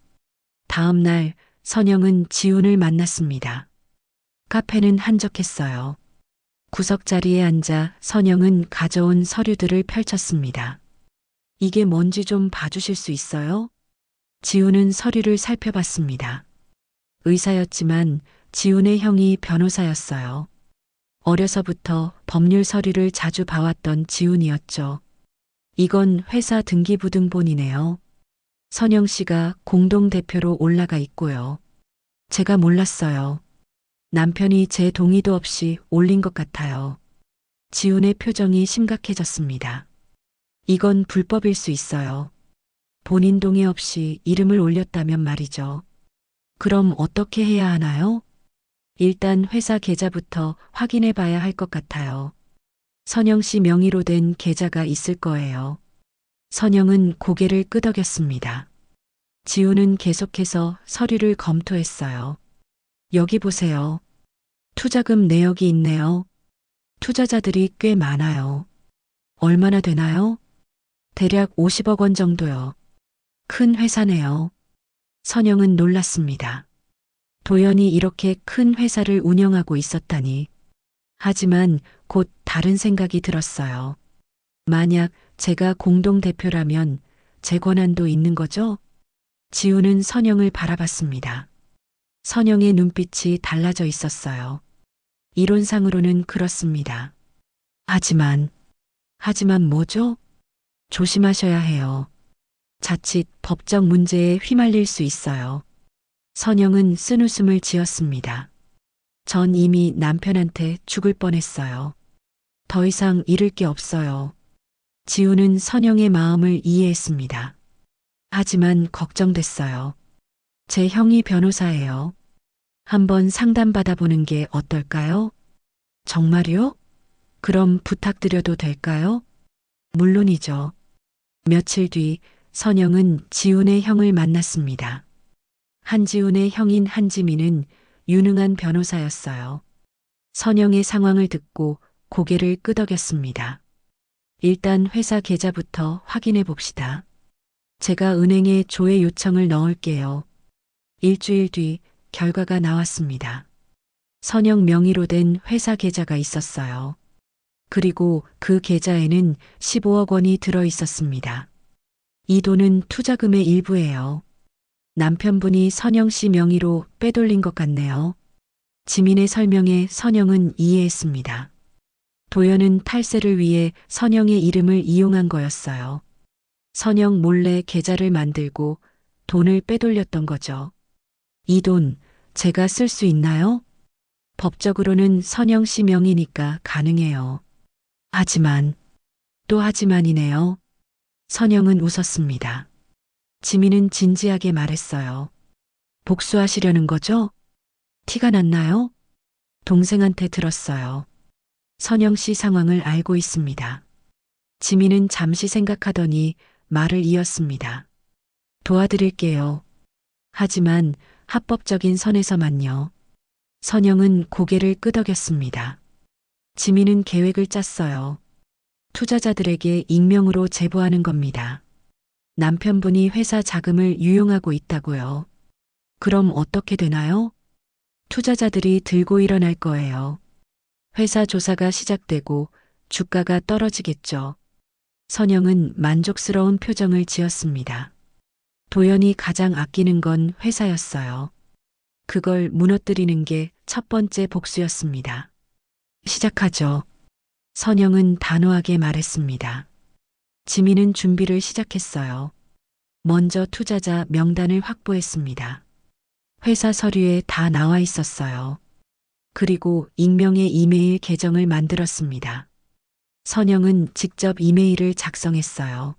다음 날 선영은 지훈을 만났습니다. 카페는 한적했어요. 구석자리에 앉아 선영은 가져온 서류들을 펼쳤습니다. 이게 뭔지 좀 봐주실 수 있어요? 지훈은 서류를 살펴봤습니다. 의사였지만 지훈의 형이 변호사였어요. 어려서부터 법률 서류를 자주 봐왔던 지훈이었죠. 이건 회사 등기부등본이네요. 선영 씨가 공동대표로 올라가 있고요. 제가 몰랐어요. 남편이 제 동의도 없이 올린 것 같아요. 지훈의 표정이 심각해졌습니다. 이건 불법일 수 있어요. 본인 동의 없이 이름을 올렸다면 말이죠. 그럼 어떻게 해야 하나요? 일단 회사 계좌부터 확인해 봐야 할 것 같아요. 선영 씨 명의로 된 계좌가 있을 거예요. 선영은 고개를 끄덕였습니다. 지훈은 계속해서 서류를 검토했어요. 여기 보세요. 투자금 내역이 있네요. 투자자들이 꽤 많아요. 얼마나 되나요? 대략 50억 원 정도요. 큰 회사네요. 선영은 놀랐습니다. 도연이 이렇게 큰 회사를 운영하고 있었다니. 하지만 곧 다른 생각이 들었어요. 만약 제가 공동대표라면 제 권한도 있는 거죠? 지우는 선영을 바라봤습니다. 선영의 눈빛이 달라져 있었어요. 이론상으로는 그렇습니다. 하지만 뭐죠? 조심하셔야 해요. 자칫 법적 문제에 휘말릴 수 있어요. 선영은 쓴웃음을 지었습니다. 전 이미 남편한테 죽을 뻔했어요. 더 이상 잃을 게 없어요. 지우는 선영의 마음을 이해했습니다. 하지만 걱정됐어요. 제 형이 변호사예요. 한번 상담받아보는 게 어떨까요? 정말요? 그럼 부탁드려도 될까요? 물론이죠. 며칠 뒤 선영은 지훈의 형을 만났습니다. 한지훈의 형인 한지민은 유능한 변호사였어요. 선영의 상황을 듣고 고개를 끄덕였습니다. 일단 회사 계좌부터 확인해 봅시다. 제가 은행에 조회 요청을 넣을게요. 일주일 뒤 결과가 나왔습니다. 선영 명의로 된 회사 계좌가 있었어요. 그리고 그 계좌에는 15억 원이 들어 있었습니다. 이 돈은 투자금의 일부예요. 남편분이 선영 씨 명의로 빼돌린 것 같네요. 지민의 설명에 선영은 이해했습니다. 도연은 탈세를 위해 선영의 이름을 이용한 거였어요. 선영 몰래 계좌를 만들고 돈을 빼돌렸던 거죠. 이 돈 제가 쓸 수 있나요? 법적으로는 선영 씨 명의니까 가능해요. 하지만, 또 하지만이네요. 선영은 웃었습니다. 지민은 진지하게 말했어요. 복수하시려는 거죠? 티가 났나요? 동생한테 들었어요. 선영 씨 상황을 알고 있습니다. 지민은 잠시 생각하더니 말을 이었습니다. 도와드릴게요. 하지만 합법적인 선에서만요. 선영은 고개를 끄덕였습니다. 지민은 계획을 짰어요. 투자자들에게 익명으로 제보하는 겁니다. 남편분이 회사 자금을 유용하고 있다고요. 그럼 어떻게 되나요? 투자자들이 들고 일어날 거예요. 회사 조사가 시작되고 주가가 떨어지겠죠. 선영은 만족스러운 표정을 지었습니다. 도연이 가장 아끼는 건 회사였어요. 그걸 무너뜨리는 게 첫 번째 복수였습니다. 시작하죠. 선영은 단호하게 말했습니다. 지민은 준비를 시작했어요. 먼저 투자자 명단을 확보했습니다. 회사 서류에 다 나와 있었어요. 그리고 익명의 이메일 계정을 만들었습니다. 선영은 직접 이메일을 작성했어요.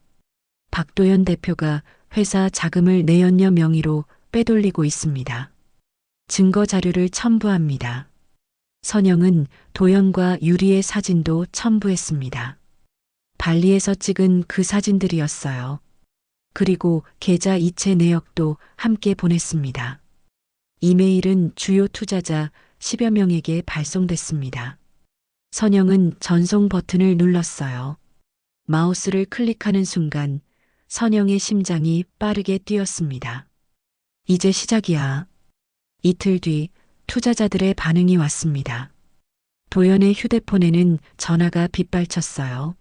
박도연 대표가 회사 자금을 내연녀 명의로 빼돌리고 있습니다. 증거 자료를 첨부합니다. 선영은 도연과 유리의 사진도 첨부했습니다. 발리에서 찍은 그 사진들이었어요. 그리고 계좌 이체 내역도 함께 보냈습니다. 이메일은 주요 투자자 10여 명에게 발송됐습니다. 선영은 전송 버튼을 눌렀어요. 마우스를 클릭하는 순간 선영의 심장이 빠르게 뛰었습니다. 이제 시작이야. 이틀 뒤 투자자들의 반응이 왔습니다. 도연의 휴대폰에는 전화가 빗발쳤어요.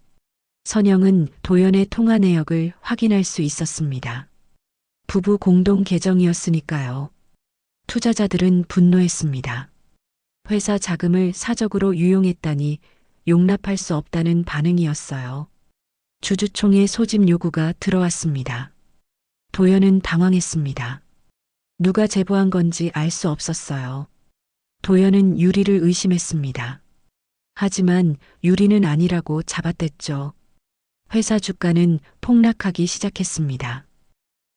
선영은 도연의 통화 내역을 확인할 수 있었습니다. 부부 공동 계정이었으니까요. 투자자들은 분노했습니다. 회사 자금을 사적으로 유용했다니 용납할 수 없다는 반응이었어요. 주주총회 소집 요구가 들어왔습니다. 도연은 당황했습니다. 누가 제보한 건지 알 수 없었어요. 도연은 유리를 의심했습니다. 하지만 유리는 아니라고 잡아댔죠. 회사 주가는 폭락하기 시작했습니다.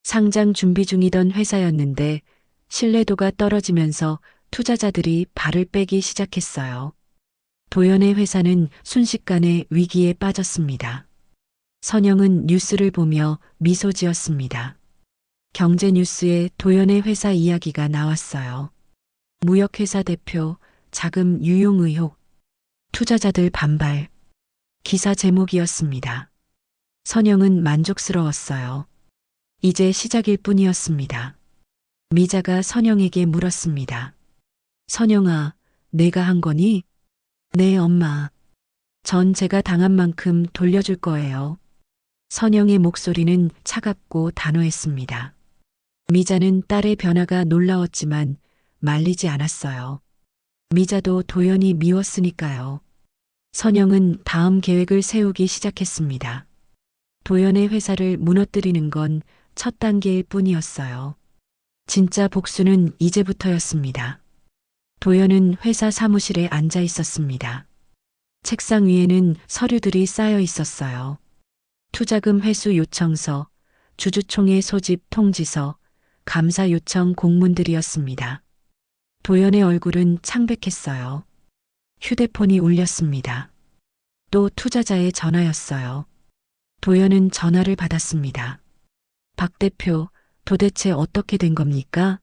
상장 준비 중이던 회사였는데 신뢰도가 떨어지면서 투자자들이 발을 빼기 시작했어요. 도연의 회사는 순식간에 위기에 빠졌습니다. 선영은 뉴스를 보며 미소 지었습니다. 경제 뉴스에 도연의 회사 이야기가 나왔어요. 무역회사 대표, 자금 유용 의혹, 투자자들 반발. 기사 제목이었습니다. 선영은 만족스러웠어요. 이제 시작일 뿐이었습니다. 미자가 선영에게 물었습니다. 선영아, 내가 한 거니? 네, 엄마. 전 제가 당한 만큼 돌려줄 거예요. 선영의 목소리는 차갑고 단호했습니다. 미자는 딸의 변화가 놀라웠지만 말리지 않았어요. 미자도 도연이 미웠으니까요. 선영은 다음 계획을 세우기 시작했습니다. 도연의 회사를 무너뜨리는 건 첫 단계일 뿐이었어요. 진짜 복수는 이제부터였습니다. 도연은 회사 사무실에 앉아 있었습니다. 책상 위에는 서류들이 쌓여 있었어요. 투자금 회수 요청서, 주주총회 소집 통지서, 감사 요청 공문들이었습니다. 도연의 얼굴은 창백했어요. 휴대폰이 울렸습니다. 또 투자자의 전화였어요. 도연은 전화를 받았습니다. 박 대표, 도대체 어떻게 된 겁니까?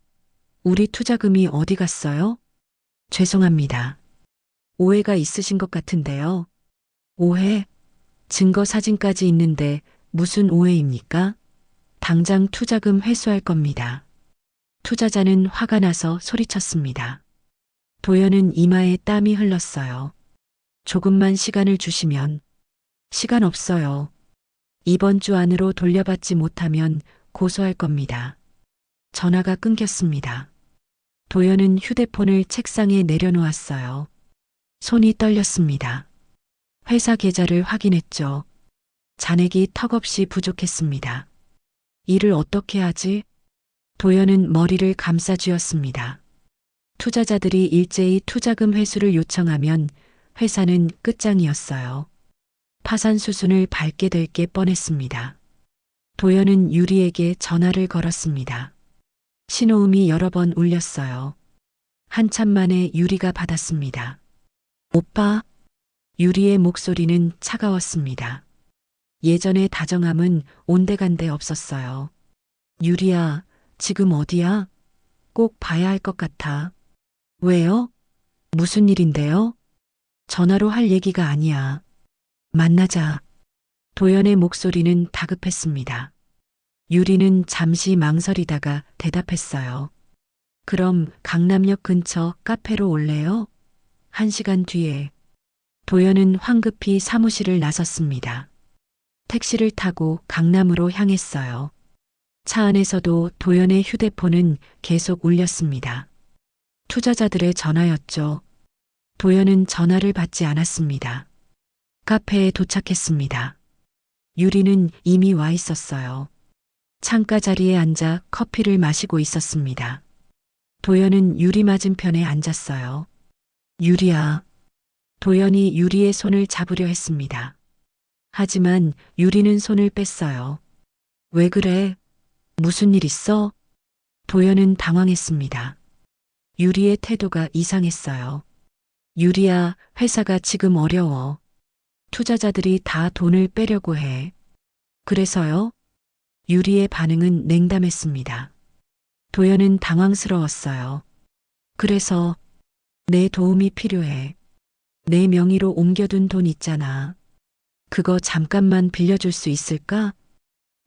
우리 투자금이 어디 갔어요? 죄송합니다. 오해가 있으신 것 같은데요. 오해? 증거 사진까지 있는데 무슨 오해입니까? 당장 투자금 회수할 겁니다. 투자자는 화가 나서 소리쳤습니다. 도연은 이마에 땀이 흘렀어요. 조금만 시간을 주시면. 시간 없어요. 이번 주 안으로 돌려받지 못하면 고소할 겁니다. 전화가 끊겼습니다. 도연은 휴대폰을 책상에 내려놓았어요. 손이 떨렸습니다. 회사 계좌를 확인했죠. 잔액이 턱없이 부족했습니다. 일을 어떻게 하지? 도연은 머리를 감싸쥐었습니다. 투자자들이 일제히 투자금 회수를 요청하면 회사는 끝장이었어요. 파산 수순을 밟게 될 게 뻔했습니다. 도연은 유리에게 전화를 걸었습니다. 신호음이 여러 번 울렸어요. 한참 만에 유리가 받았습니다. 오빠? 유리의 목소리는 차가웠습니다. 예전의 다정함은 온데간데 없었어요. 유리야, 지금 어디야? 꼭 봐야 할 것 같아. 왜요? 무슨 일인데요? 전화로 할 얘기가 아니야. 만나자. 도연의 목소리는 다급했습니다. 유리는 잠시 망설이다가 대답했어요. 그럼 강남역 근처 카페로 올래요? 1시간 뒤에. 도연은 황급히 사무실을 나섰습니다. 택시를 타고 강남으로 향했어요. 차 안에서도 도연의 휴대폰은 계속 울렸습니다. 투자자들의 전화였죠. 도연은 전화를 받지 않았습니다. 카페에 도착했습니다. 유리는 이미 와 있었어요. 창가 자리에 앉아 커피를 마시고 있었습니다. 도연은 유리 맞은편에 앉았어요. 유리야. 도연이 유리의 손을 잡으려 했습니다. 하지만 유리는 손을 뺐어요. 왜 그래? 무슨 일 있어? 도연은 당황했습니다. 유리의 태도가 이상했어요. 유리야, 회사가 지금 어려워. 투자자들이 다 돈을 빼려고 해. 그래서요? 유리의 반응은 냉담했습니다. 도연은 당황스러웠어요. 그래서 내 도움이 필요해. 내 명의로 옮겨둔 돈 있잖아. 그거 잠깐만 빌려줄 수 있을까?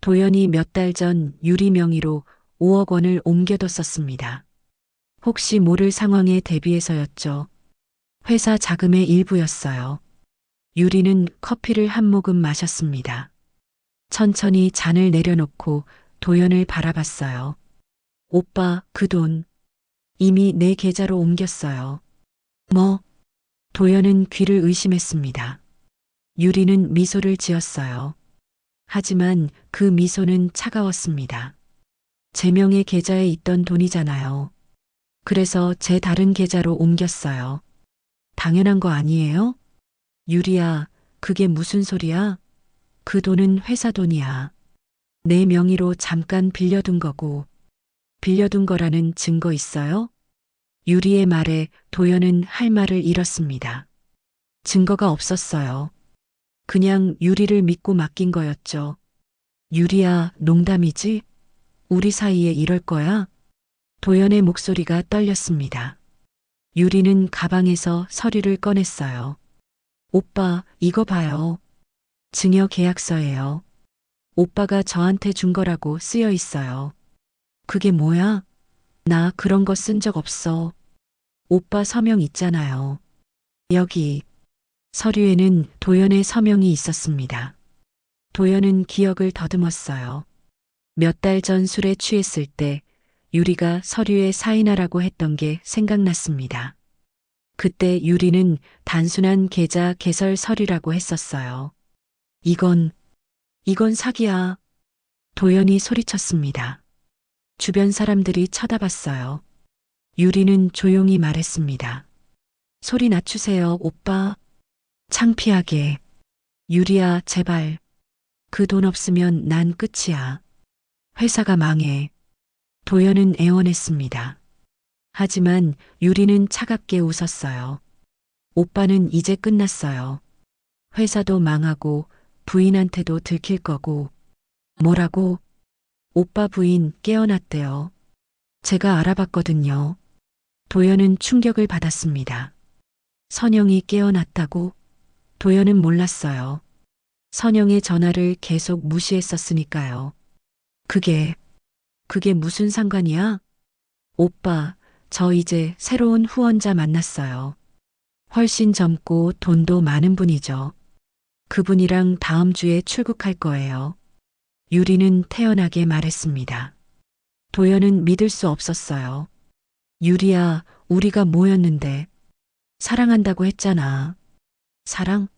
도연이 몇 달 전 유리 명의로 5억 원을 옮겨뒀었습니다. 혹시 모를 상황에 대비해서였죠. 회사 자금의 일부였어요. 유리는 커피를 한 모금 마셨습니다. 천천히 잔을 내려놓고 도연을 바라봤어요. 오빠, 그 돈 이미 내 계좌로 옮겼어요. 뭐? 도연은 귀를 의심했습니다. 유리는 미소를 지었어요. 하지만 그 미소는 차가웠습니다. 제 명의 계좌에 있던 돈이잖아요. 그래서 제 다른 계좌로 옮겼어요. 당연한 거 아니에요? 유리야, 그게 무슨 소리야? 그 돈은 회사 돈이야. 내 명의로 잠깐 빌려둔 거고, 빌려둔 거라는 증거 있어요? 유리의 말에 도연은 할 말을 잃었습니다. 증거가 없었어요. 그냥 유리를 믿고 맡긴 거였죠. 유리야, 농담이지? 우리 사이에 이럴 거야? 도연의 목소리가 떨렸습니다. 유리는 가방에서 서류를 꺼냈어요. 오빠, 이거 봐요. 증여 계약서예요. 오빠가 저한테 준 거라고 쓰여 있어요. 그게 뭐야? 나 그런 거 쓴 적 없어. 오빠 서명 있잖아요. 여기. 서류에는 도연의 서명이 있었습니다. 도연은 기억을 더듬었어요. 몇 달 전 술에 취했을 때 유리가 서류에 사인하라고 했던 게 생각났습니다. 그때 유리는 단순한 계좌 개설 서류라고 했었어요. 이건 사기야. 도연이 소리쳤습니다. 주변 사람들이 쳐다봤어요. 유리는 조용히 말했습니다. 소리 낮추세요, 오빠. 창피하게. 유리야, 제발. 그 돈 없으면 난 끝이야. 회사가 망해. 도연은 애원했습니다. 하지만 유리는 차갑게 웃었어요. 오빠는 이제 끝났어요. 회사도 망하고 부인한테도 들킬 거고. 뭐라고? 오빠 부인 깨어났대요. 제가 알아봤거든요. 도연은 충격을 받았습니다. 선영이 깨어났다고? 도연은 몰랐어요. 선영의 전화를 계속 무시했었으니까요. 그게 무슨 상관이야? 오빠, 저 이제 새로운 후원자 만났어요. 훨씬 젊고 돈도 많은 분이죠. 그분이랑 다음 주에 출국할 거예요. 유리는 태연하게 말했습니다. 도연은 믿을 수 없었어요. 유리야, 우리가 뭐였는데? 사랑한다고 했잖아. 사랑?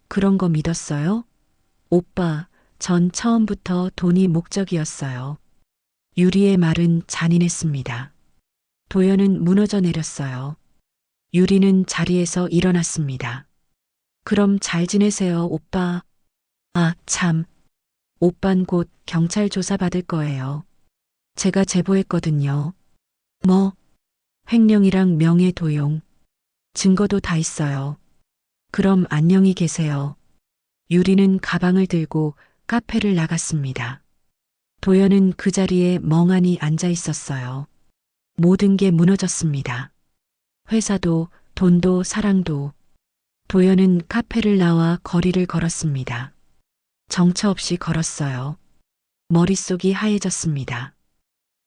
그런 거 믿었어요? 오빠, 전 처음부터 돈이 목적이었어요. 유리의 말은 잔인했습니다. 도연은 무너져 내렸어요. 유리는 자리에서 일어났습니다. 그럼 잘 지내세요, 오빠. 아, 참. 오빤 곧 경찰 조사 받을 거예요. 제가 제보했거든요. 뭐? 횡령이랑 명예 도용. 증거도 다 있어요. 그럼 안녕히 계세요. 유리는 가방을 들고 카페를 나갔습니다. 도연은 그 자리에 멍하니 앉아 있었어요. 모든 게 무너졌습니다. 회사도, 돈도, 사랑도. 도연은 카페를 나와 거리를 걸었습니다. 정처 없이 걸었어요. 머릿속이 하얘졌습니다.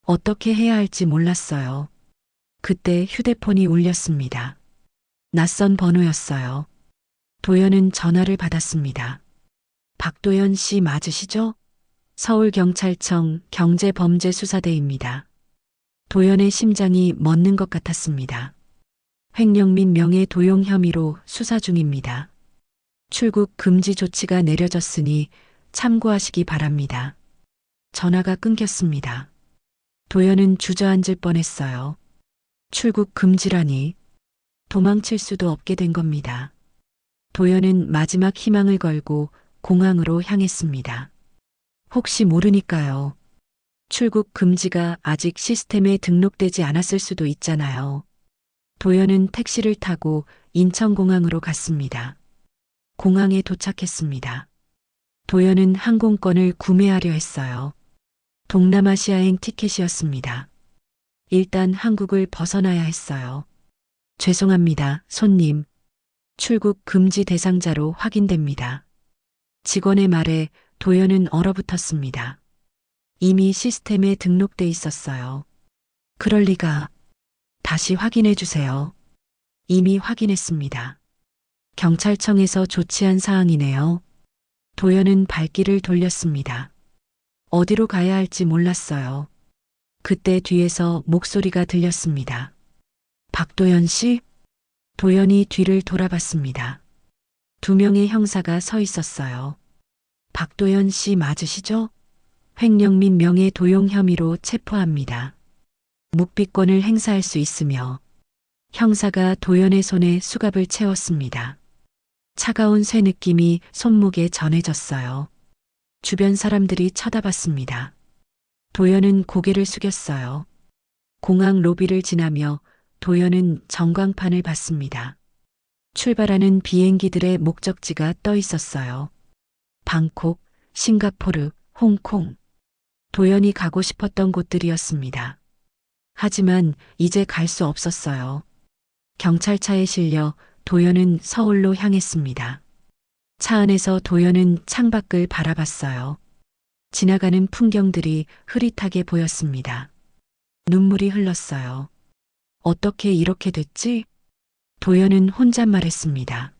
어떻게 해야 할지 몰랐어요. 그때 휴대폰이 울렸습니다. 낯선 번호였어요. 도연은 전화를 받았습니다. 박도연 씨 맞으시죠? 서울경찰청 경제범죄수사대입니다. 도연의 심장이 멎는 것 같았습니다. 횡령 및 명예도용 혐의로 수사 중입니다. 출국 금지 조치가 내려졌으니 참고하시기 바랍니다. 전화가 끊겼습니다. 도연은 주저앉을 뻔했어요. 출국 금지라니. 도망칠 수도 없게 된 겁니다. 도연은 마지막 희망을 걸고 공항으로 향했습니다. 혹시 모르니까요. 출국 금지가 아직 시스템에 등록되지 않았을 수도 있잖아요. 도연은 택시를 타고 인천공항으로 갔습니다. 공항에 도착했습니다. 도연은 항공권을 구매하려 했어요. 동남아시아행 티켓이었습니다. 일단 한국을 벗어나야 했어요. 죄송합니다, 손님. 출국 금지 대상자로 확인됩니다. 직원의 말에 도연은 얼어붙었습니다. 이미 시스템에 등록돼 있었어요. 그럴 리가. 다시 확인해 주세요. 이미 확인했습니다. 경찰청에서 조치한 사항이네요. 도연은 발길을 돌렸습니다. 어디로 가야 할지 몰랐어요. 그때 뒤에서 목소리가 들렸습니다. 박도연 씨? 도연이 뒤를 돌아봤습니다. 두 명의 형사가 서 있었어요. 박도연 씨 맞으시죠? 횡령 및 명예도용 혐의로 체포합니다. 묵비권을 행사할 수 있으며 형사가 도연의 손에 수갑을 채웠습니다. 차가운 쇠 느낌이 손목에 전해졌어요. 주변 사람들이 쳐다봤습니다. 도연은 고개를 숙였어요. 공항 로비를 지나며 도연은 전광판을 봤습니다. 출발하는 비행기들의 목적지가 떠 있었어요. 방콕, 싱가포르, 홍콩. 도연이 가고 싶었던 곳들이었습니다. 하지만 이제 갈 수 없었어요. 경찰차에 실려 도연은 서울로 향했습니다. 차 안에서 도연은 창밖을 바라봤어요. 지나가는 풍경들이 흐릿하게 보였습니다. 눈물이 흘렀어요. 어떻게 이렇게 됐지? 도연은 혼잣말했습니다.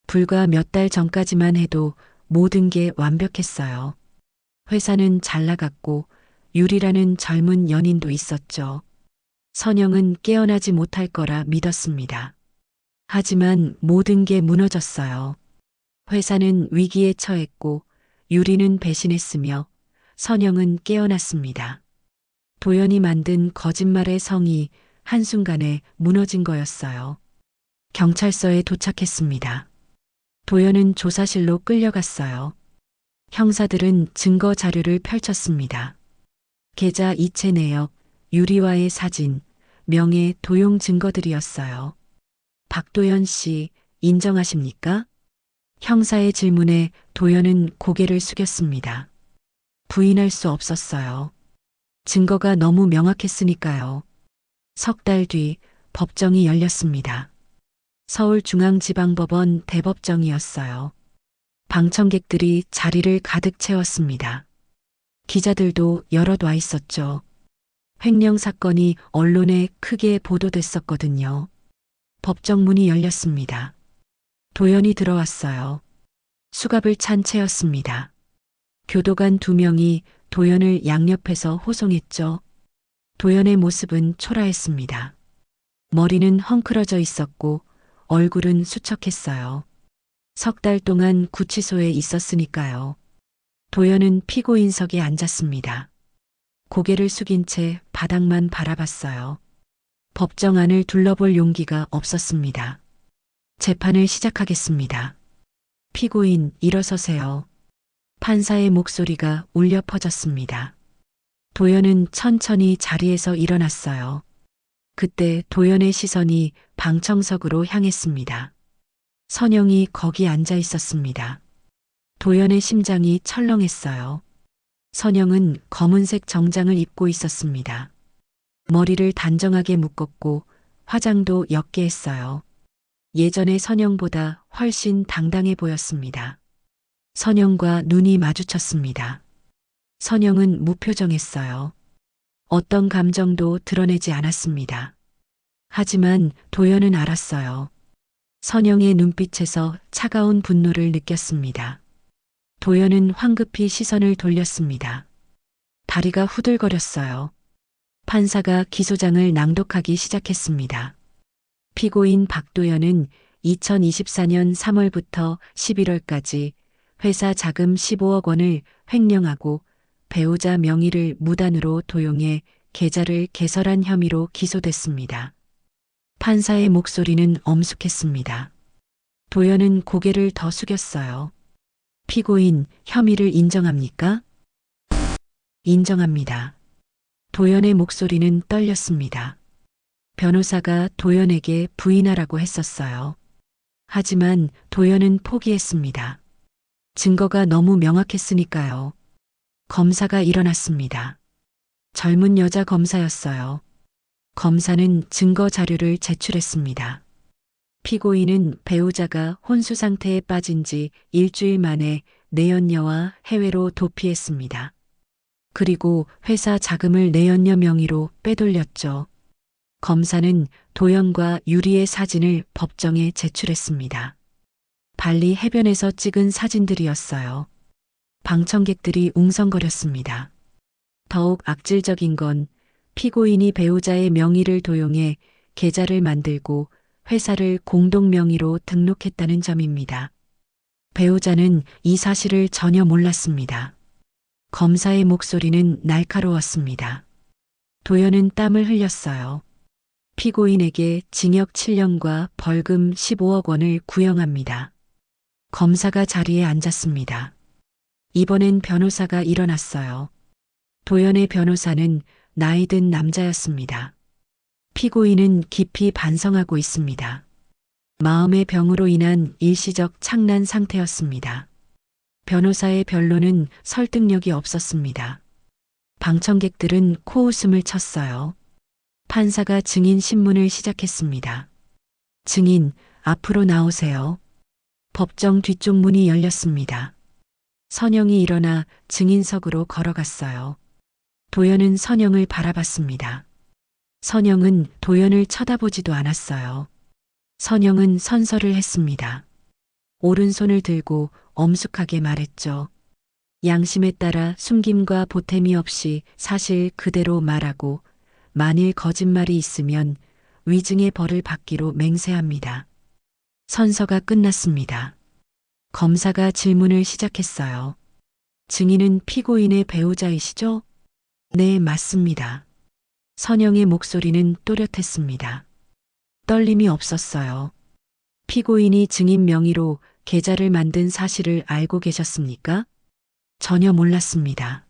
불과 몇 달 전까지만 해도 모든 게 완벽했어요. 회사는 잘 나갔고 유리라는 젊은 연인도 있었죠. 선영은 깨어나지 못할 거라 믿었습니다. 하지만 모든 게 무너졌어요. 회사는 위기에 처했고 유리는 배신했으며 선영은 깨어났습니다. 도연이 만든 거짓말의 성이 한순간에 무너진 거였어요. 경찰서에 도착했습니다. 도연은 조사실로 끌려갔어요. 형사들은 증거 자료를 펼쳤습니다. 계좌 이체 내역, 유리와의 사진, 명예 도용 증거들이었어요. 박도연 씨, 인정하십니까? 형사의 질문에 도연은 고개를 숙였습니다. 부인할 수 없었어요. 증거가 너무 명확했으니까요. 석 달 뒤 법정이 열렸습니다. 서울중앙지방법원 대법정이었어요. 방청객들이 자리를 가득 채웠습니다. 기자들도 여럿 와 있었죠. 횡령 사건이 언론에 크게 보도됐었거든요. 법정 문이 열렸습니다. 도연이 들어왔어요. 수갑을 찬 채였습니다. 교도관 2명이 도연을 양옆에서 호송했죠. 도연의 모습은 초라했습니다. 머리는 헝클어져 있었고 얼굴은 수척했어요. 석 달 동안 구치소에 있었으니까요. 도연은 피고인석에 앉았습니다. 고개를 숙인 채 바닥만 바라봤어요. 법정 안을 둘러볼 용기가 없었습니다. 재판을 시작하겠습니다. 피고인 일어서세요. 판사의 목소리가 울려 퍼졌습니다. 도연은 천천히 자리에서 일어났어요. 그때 도연의 시선이 방청석으로 향했습니다. 선영이 거기 앉아 있었습니다. 도연의 심장이 철렁했어요. 선영은 검은색 정장을 입고 있었습니다. 머리를 단정하게 묶었고 화장도 옅게 했어요. 예전의 선영보다 훨씬 당당해 보였습니다. 선영과 눈이 마주쳤습니다. 선영은 무표정했어요. 어떤 감정도 드러내지 않았습니다. 하지만 도연은 알았어요. 선영의 눈빛에서 차가운 분노를 느꼈습니다. 도연은 황급히 시선을 돌렸습니다. 다리가 후들거렸어요. 판사가 기소장을 낭독하기 시작했습니다. 피고인 박도연은 2024년 3월부터 11월까지 회사 자금 15억 원을 횡령하고 배우자 명의를 무단으로 도용해 계좌를 개설한 혐의로 기소됐습니다. 판사의 목소리는 엄숙했습니다. 도연은 고개를 더 숙였어요. 피고인 혐의를 인정합니까? 인정합니다. 도연의 목소리는 떨렸습니다. 변호사가 도연에게 부인하라고 했었어요. 하지만 도연은 포기했습니다. 증거가 너무 명확했으니까요. 검사가 일어났습니다. 젊은 여자 검사였어요. 검사는 증거 자료를 제출했습니다. 피고인은 배우자가 혼수 상태에 빠진 지 일주일 만에 내연녀와 해외로 도피했습니다. 그리고 회사 자금을 내연녀 명의로 빼돌렸죠. 검사는 도연과 유리의 사진을 법정에 제출했습니다. 발리 해변에서 찍은 사진들이었어요. 방청객들이 웅성거렸습니다. 더욱 악질적인 건 피고인이 배우자의 명의를 도용해 계좌를 만들고 회사를 공동 명의로 등록했다는 점입니다. 배우자는 이 사실을 전혀 몰랐습니다. 검사의 목소리는 날카로웠습니다. 도연은 땀을 흘렸어요. 피고인에게 징역 7년과 벌금 15억 원을 구형합니다. 검사가 자리에 앉았습니다. 이번엔 변호사가 일어났어요. 도연의 변호사는 나이 든 남자였습니다. 피고인은 깊이 반성하고 있습니다. 마음의 병으로 인한 일시적 착란 상태였습니다. 변호사의 변론은 설득력이 없었습니다. 방청객들은 코웃음을 쳤어요. 판사가 증인 신문을 시작했습니다. 증인, 앞으로 나오세요. 법정 뒤쪽 문이 열렸습니다. 선영이 일어나 증인석으로 걸어갔어요. 도연은 선영을 바라봤습니다. 선영은 도연을 쳐다보지도 않았어요. 선영은 선서를 했습니다. 오른손을 들고 엄숙하게 말했죠. 양심에 따라 숨김과 보탬이 없이 사실 그대로 말하고 만일 거짓말이 있으면 위증의 벌을 받기로 맹세합니다. 선서가 끝났습니다. 검사가 질문을 시작했어요. 증인은 피고인의 배우자이시죠? 네, 맞습니다. 선영의 목소리는 또렷했습니다. 떨림이 없었어요. 피고인이 증인 명의로 계좌를 만든 사실을 알고 계셨습니까? 전혀 몰랐습니다.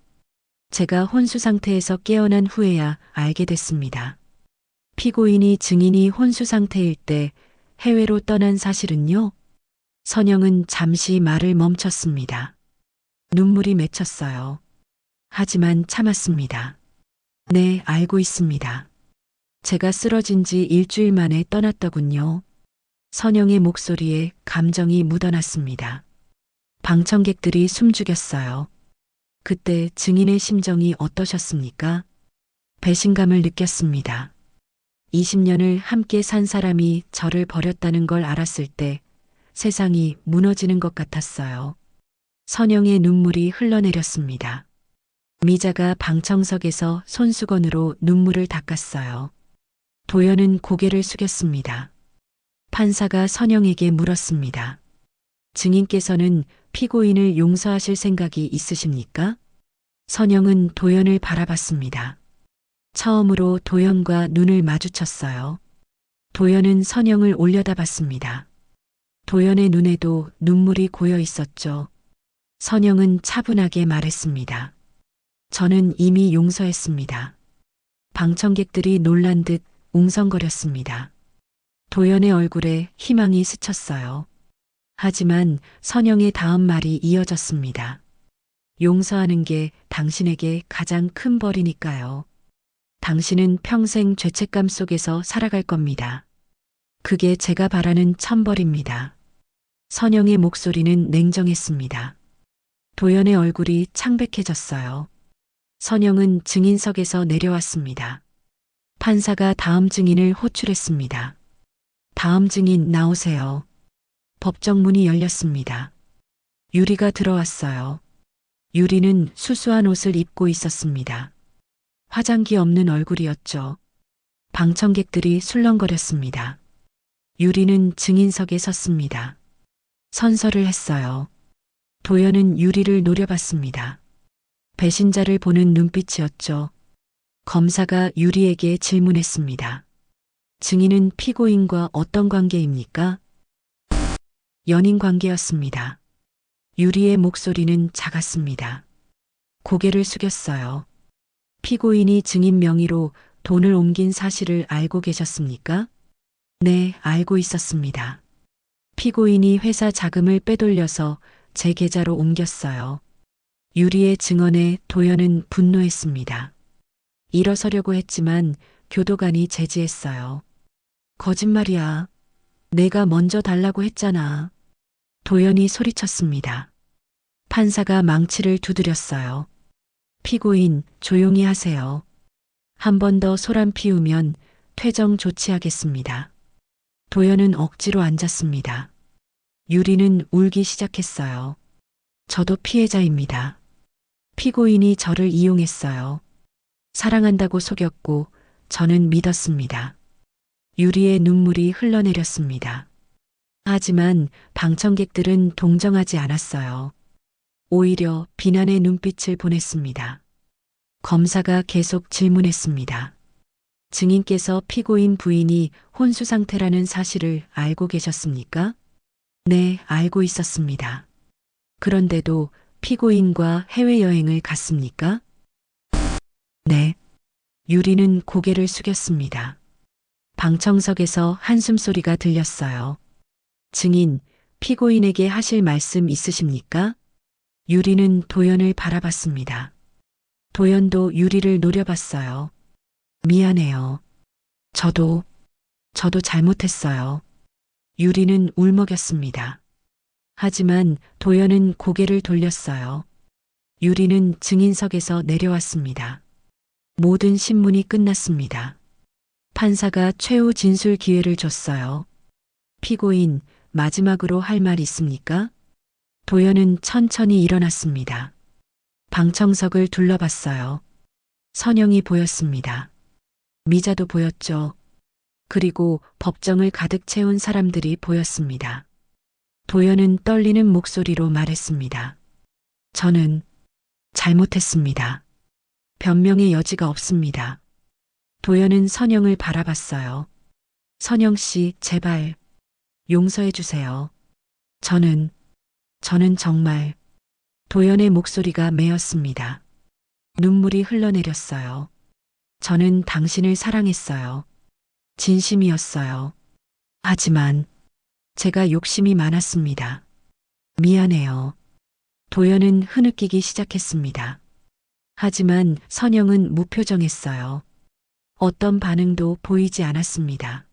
제가 혼수 상태에서 깨어난 후에야 알게 됐습니다. 피고인이 증인이 혼수 상태일 때 해외로 떠난 사실은요? 선영은 잠시 말을 멈췄습니다. 눈물이 맺혔어요. 하지만 참았습니다. 네, 알고 있습니다. 제가 쓰러진 지 일주일 만에 떠났더군요. 선영의 목소리에 감정이 묻어났습니다. 방청객들이 숨죽였어요. 그때 증인의 심정이 어떠셨습니까? 배신감을 느꼈습니다. 20년을 함께 산 사람이 저를 버렸다는 걸 알았을 때 세상이 무너지는 것 같았어요. 선영의 눈물이 흘러내렸습니다. 미자가 방청석에서 손수건으로 눈물을 닦았어요. 도연은 고개를 숙였습니다. 판사가 선영에게 물었습니다. 증인께서는 피고인을 용서하실 생각이 있으십니까? 선영은 도연을 바라봤습니다. 처음으로 도연과 눈을 마주쳤어요. 도연은 선영을 올려다봤습니다. 도연의 눈에도 눈물이 고여 있었죠. 선영은 차분하게 말했습니다. 저는 이미 용서했습니다. 방청객들이 놀란 듯 웅성거렸습니다. 도연의 얼굴에 희망이 스쳤어요. 하지만 선영의 다음 말이 이어졌습니다. 용서하는 게 당신에게 가장 큰 벌이니까요. 당신은 평생 죄책감 속에서 살아갈 겁니다. 그게 제가 바라는 천벌입니다. 선영의 목소리는 냉정했습니다. 도연의 얼굴이 창백해졌어요. 선영은 증인석에서 내려왔습니다. 판사가 다음 증인을 호출했습니다. 다음 증인 나오세요. 법정 문이 열렸습니다. 유리가 들어왔어요. 유리는 수수한 옷을 입고 있었습니다. 화장기 없는 얼굴이었죠. 방청객들이 술렁거렸습니다. 유리는 증인석에 섰습니다. 선서를 했어요. 도연은 유리를 노려봤습니다. 배신자를 보는 눈빛이었죠. 검사가 유리에게 질문했습니다. 증인은 피고인과 어떤 관계입니까? 연인 관계였습니다. 유리의 목소리는 작았습니다. 고개를 숙였어요. 피고인이 증인 명의로 돈을 옮긴 사실을 알고 계셨습니까? 네, 알고 있었습니다. 피고인이 회사 자금을 빼돌려서 제 계좌로 옮겼어요. 유리의 증언에 도연은 분노했습니다. 일어서려고 했지만 교도관이 제지했어요. 거짓말이야. 내가 먼저 달라고 했잖아. 도연이 소리쳤습니다. 판사가 망치를 두드렸어요. 피고인, 조용히 하세요. 한 번 더 소란 피우면 퇴정 조치하겠습니다. 도연은 억지로 앉았습니다. 유리는 울기 시작했어요. 저도 피해자입니다. 피고인이 저를 이용했어요. 사랑한다고 속였고 저는 믿었습니다. 유리의 눈물이 흘러내렸습니다. 하지만 방청객들은 동정하지 않았어요. 오히려 비난의 눈빛을 보냈습니다. 검사가 계속 질문했습니다. 증인께서 피고인 부인이 혼수 상태라는 사실을 알고 계셨습니까? 네, 알고 있었습니다. 그런데도 피고인과 해외여행을 갔습니까? 네. 유리는 고개를 숙였습니다. 방청석에서 한숨소리가 들렸어요. 증인, 피고인에게 하실 말씀 있으십니까? 유리는 도연을 바라봤습니다. 도연도 유리를 노려봤어요. 미안해요. 저도 잘못했어요. 유리는 울먹였습니다. 하지만 도연은 고개를 돌렸어요. 유리는 증인석에서 내려왔습니다. 모든 신문이 끝났습니다. 판사가 최후 진술 기회를 줬어요. 피고인, 마지막으로 할 말 있습니까? 도연은 천천히 일어났습니다. 방청석을 둘러봤어요. 선영이 보였습니다. 미자도 보였죠. 그리고 법정을 가득 채운 사람들이 보였습니다. 도연은 떨리는 목소리로 말했습니다. 저는 잘못했습니다. 변명의 여지가 없습니다. 도연은 선영을 바라봤어요. 선영 씨, 제발 용서해 주세요. 저는 정말 도연의 목소리가 메었습니다. 눈물이 흘러내렸어요. 저는 당신을 사랑했어요. 진심이었어요. 하지만 제가 욕심이 많았습니다. 미안해요. 도연은 흐느끼기 시작했습니다. 하지만 선영은 무표정했어요. 어떤 반응도 보이지 않았습니다.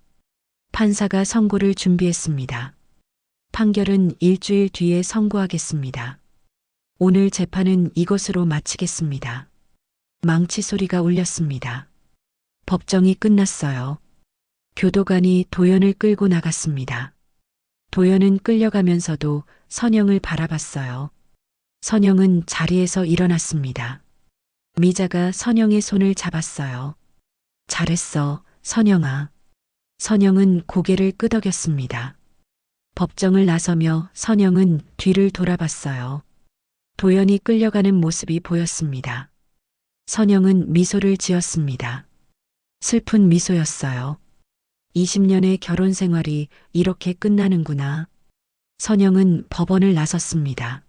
판사가 선고를 준비했습니다. 판결은 일주일 뒤에 선고하겠습니다. 오늘 재판은 이것으로 마치겠습니다. 망치 소리가 울렸습니다. 법정이 끝났어요. 교도관이 도연을 끌고 나갔습니다. 도연은 끌려가면서도 선영을 바라봤어요. 선영은 자리에서 일어났습니다. 미자가 선영의 손을 잡았어요. 잘했어, 선영아. 선영은 고개를 끄덕였습니다. 법정을 나서며 선영은 뒤를 돌아봤어요. 도연이 끌려가는 모습이 보였습니다. 선영은 미소를 지었습니다. 슬픈 미소였어요. 20년의 결혼 생활이 이렇게 끝나는구나. 선영은 법원을 나섰습니다.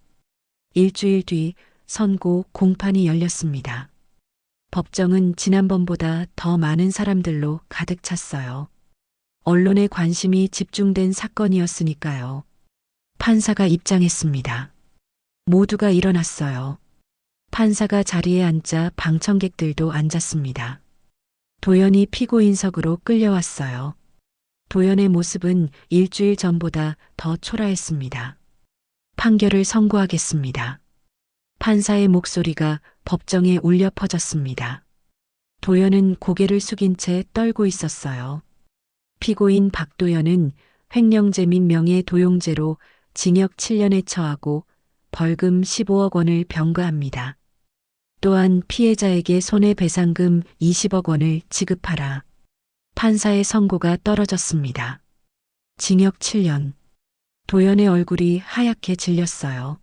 일주일 뒤 선고 공판이 열렸습니다. 법정은 지난번보다 더 많은 사람들로 가득 찼어요. 언론의 관심이 집중된 사건이었으니까요. 판사가 입장했습니다. 모두가 일어났어요. 판사가 자리에 앉자 방청객들도 앉았습니다. 도연이 피고인석으로 끌려왔어요. 도연의 모습은 일주일 전보다 더 초라했습니다. 판결을 선고하겠습니다. 판사의 목소리가 법정에 울려 퍼졌습니다. 도연은 고개를 숙인 채 떨고 있었어요. 피고인 박도연은 횡령죄 및 명예도용죄로 징역 7년에 처하고 벌금 15억 원을 병과합니다. 또한 피해자에게 손해배상금 20억 원을 지급하라. 판사의 선고가 떨어졌습니다. 징역 7년. 도연의 얼굴이 하얗게 질렸어요.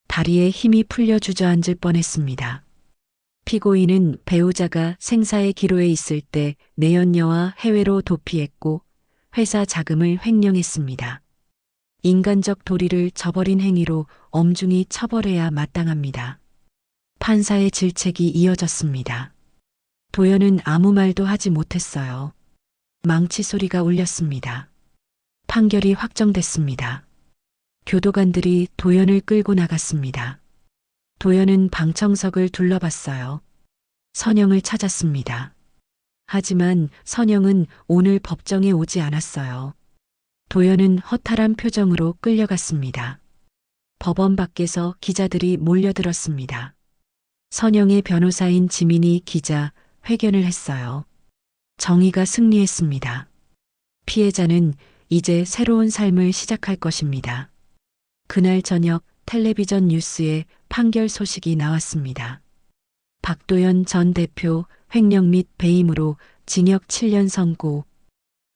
다리에 힘이 풀려 주저앉을 뻔했습니다. 피고인은 배우자가 생사의 기로에 있을 때 내연녀와 해외로 도피했고 회사 자금을 횡령했습니다. 인간적 도리를 저버린 행위로 엄중히 처벌해야 마땅합니다. 판사의 질책이 이어졌습니다. 도연은 아무 말도 하지 못했어요. 망치 소리가 울렸습니다. 판결이 확정됐습니다. 교도관들이 도연을 끌고 나갔습니다. 도연은 방청석을 둘러봤어요. 선영을 찾았습니다. 하지만 선영은 오늘 법정에 오지 않았어요. 도연은 허탈한 표정으로 끌려갔습니다. 법원 밖에서 기자들이 몰려들었습니다. 선영의 변호사인 지민이 기자 회견을 했어요. 정의가 승리했습니다. 피해자는 이제 새로운 삶을 시작할 것입니다. 그날 저녁 텔레비전 뉴스에 판결 소식이 나왔습니다. 박도연 전 대표 횡령 및 배임으로 징역 7년 선고.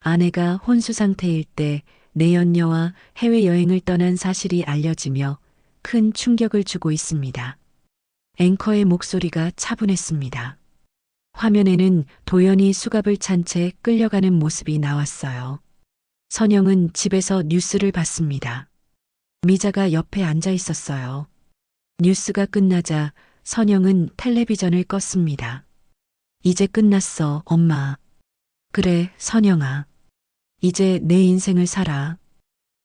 아내가 혼수 상태일 때 내연녀와 해외여행을 떠난 사실이 알려지며 큰 충격을 주고 있습니다. 앵커의 목소리가 차분했습니다. 화면에는 도연이 수갑을 찬 채 끌려가는 모습이 나왔어요. 선영은 집에서 뉴스를 봤습니다. 미자가 옆에 앉아 있었어요. 뉴스가 끝나자 선영은 텔레비전을 껐습니다. 이제 끝났어, 엄마. 그래, 선영아. 이제 내 인생을 살아.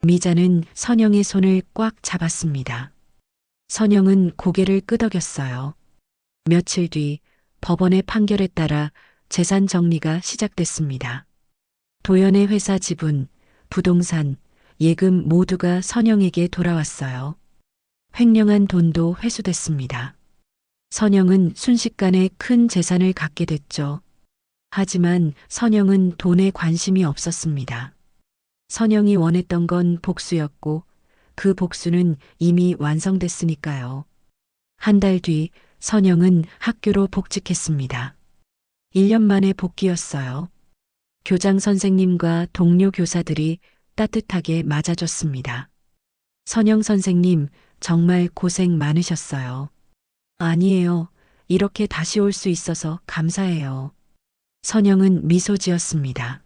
미자는 선영의 손을 꽉 잡았습니다. 선영은 고개를 끄덕였어요. 며칠 뒤 법원의 판결에 따라 재산 정리가 시작됐습니다. 도연의 회사 지분, 부동산, 예금 모두가 선영에게 돌아왔어요. 횡령한 돈도 회수됐습니다. 선영은 순식간에 큰 재산을 갖게 됐죠. 하지만 선영은 돈에 관심이 없었습니다. 선영이 원했던 건 복수였고 그 복수는 이미 완성됐으니까요. 한 달 뒤 선영은 학교로 복직했습니다. 1년 만에 복귀였어요. 교장 선생님과 동료 교사들이 따뜻하게 맞아줬습니다. 선영 선생님, 정말 고생 많으셨어요. 아니에요. 이렇게 다시 올 수 있어서 감사해요. 선영은 미소 지었습니다.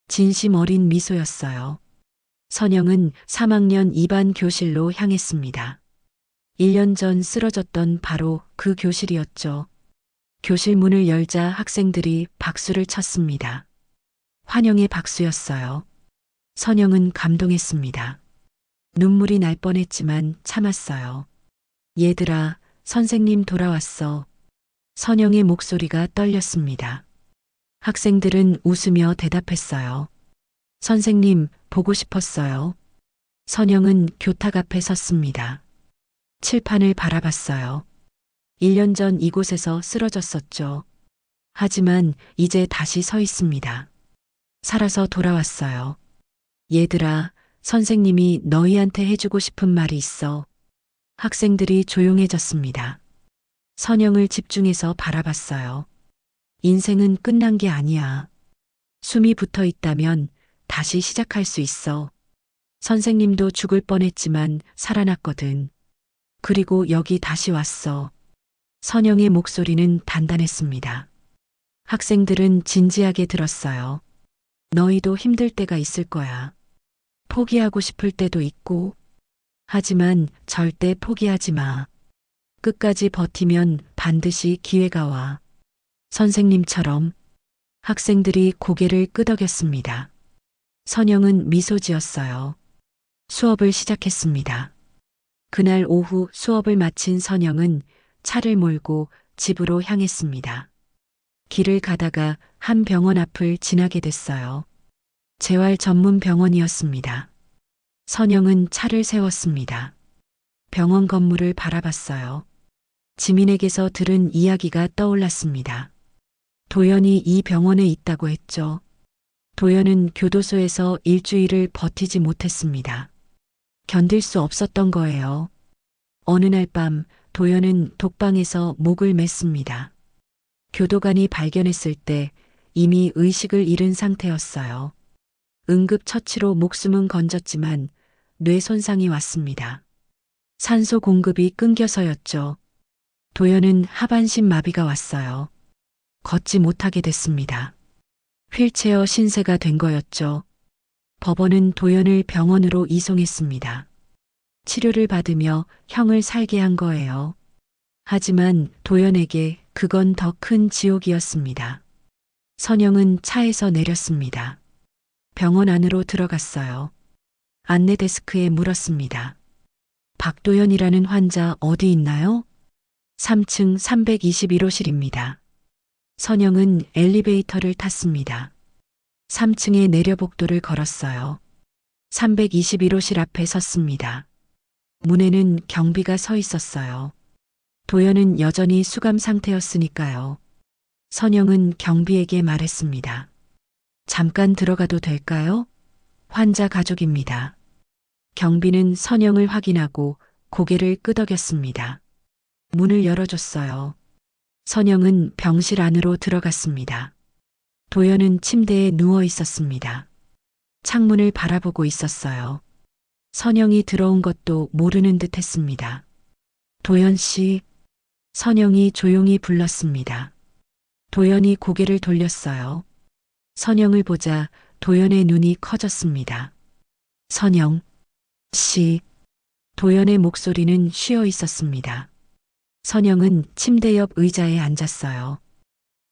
진심 어린 미소였어요. 선영은 3학년 2반 교실로 향했습니다. 1년 전 쓰러졌던 바로 그 교실이었죠. 교실 문을 열자 학생들이 박수를 쳤습니다. 환영의 박수였어요. 선영은 감동했습니다. 눈물이 날 뻔했지만 참았어요. 얘들아, 선생님 돌아왔어. 선영의 목소리가 떨렸습니다. 학생들은 웃으며 대답했어요. 선생님, 보고 싶었어요. 선영은 교탁 앞에 섰습니다. 칠판을 바라봤어요. 1년 전 이곳에서 쓰러졌었죠. 하지만 이제 다시 서 있습니다. 살아서 돌아왔어요. 얘들아, 선생님이 너희한테 해주고 싶은 말이 있어. 학생들이 조용해졌습니다. 선영을 집중해서 바라봤어요. 인생은 끝난 게 아니야. 숨이 붙어 있다면 다시 시작할 수 있어. 선생님도 죽을 뻔했지만 살아났거든. 그리고 여기 다시 왔어. 선영의 목소리는 단단했습니다. 학생들은 진지하게 들었어요. 너희도 힘들 때가 있을 거야. 포기하고 싶을 때도 있고. 하지만 절대 포기하지 마. 끝까지 버티면 반드시 기회가 와. 선생님처럼. 학생들이 고개를 끄덕였습니다. 선영은 미소 지었어요. 수업을 시작했습니다. 그날 오후 수업을 마친 선영은 차를 몰고 집으로 향했습니다. 길을 가다가 한 병원 앞을 지나게 됐어요. 재활 전문 병원이었습니다. 선영은 차를 세웠습니다. 병원 건물을 바라봤어요. 지민에게서 들은 이야기가 떠올랐습니다. 도연이 이 병원에 있다고 했죠. 도연은 교도소에서 일주일을 버티지 못했습니다. 견딜 수 없었던 거예요. 어느 날 밤 도연은 독방에서 목을 맸습니다. 교도관이 발견했을 때 이미 의식을 잃은 상태였어요. 응급처치로 목숨은 건졌지만 뇌 손상이 왔습니다. 산소 공급이 끊겨서였죠. 도연은 하반신 마비가 왔어요. 걷지 못하게 됐습니다. 휠체어 신세가 된 거였죠. 법원은 도연을 병원으로 이송했습니다. 치료를 받으며 형을 살게 한 거예요. 하지만 도연에게 그건 더 큰 지옥이었습니다. 선영은 차에서 내렸습니다. 병원 안으로 들어갔어요. 안내 데스크에 물었습니다. 박도연이라는 환자 어디 있나요? 3층 321호실입니다. 선영은 엘리베이터를 탔습니다. 3층에 내려복도를 걸었어요. 321호실 앞에 섰습니다. 문에는 경비가 서 있었어요. 도연은 여전히 수감 상태였으니까요. 선영은 경비에게 말했습니다. 잠깐 들어가도 될까요? 환자 가족입니다. 경비는 선영을 확인하고 고개를 끄덕였습니다. 문을 열어줬어요. 선영은 병실 안으로 들어갔습니다. 도연은 침대에 누워 있었습니다. 창문을 바라보고 있었어요. 선영이 들어온 것도 모르는 듯 했습니다. 도연 씨, 선영이 조용히 불렀습니다. 도연이 고개를 돌렸어요. 선영을 보자 도연의 눈이 커졌습니다. 선영 씨. 도연의 목소리는 쉬어 있었습니다. 선영은 침대 옆 의자에 앉았어요.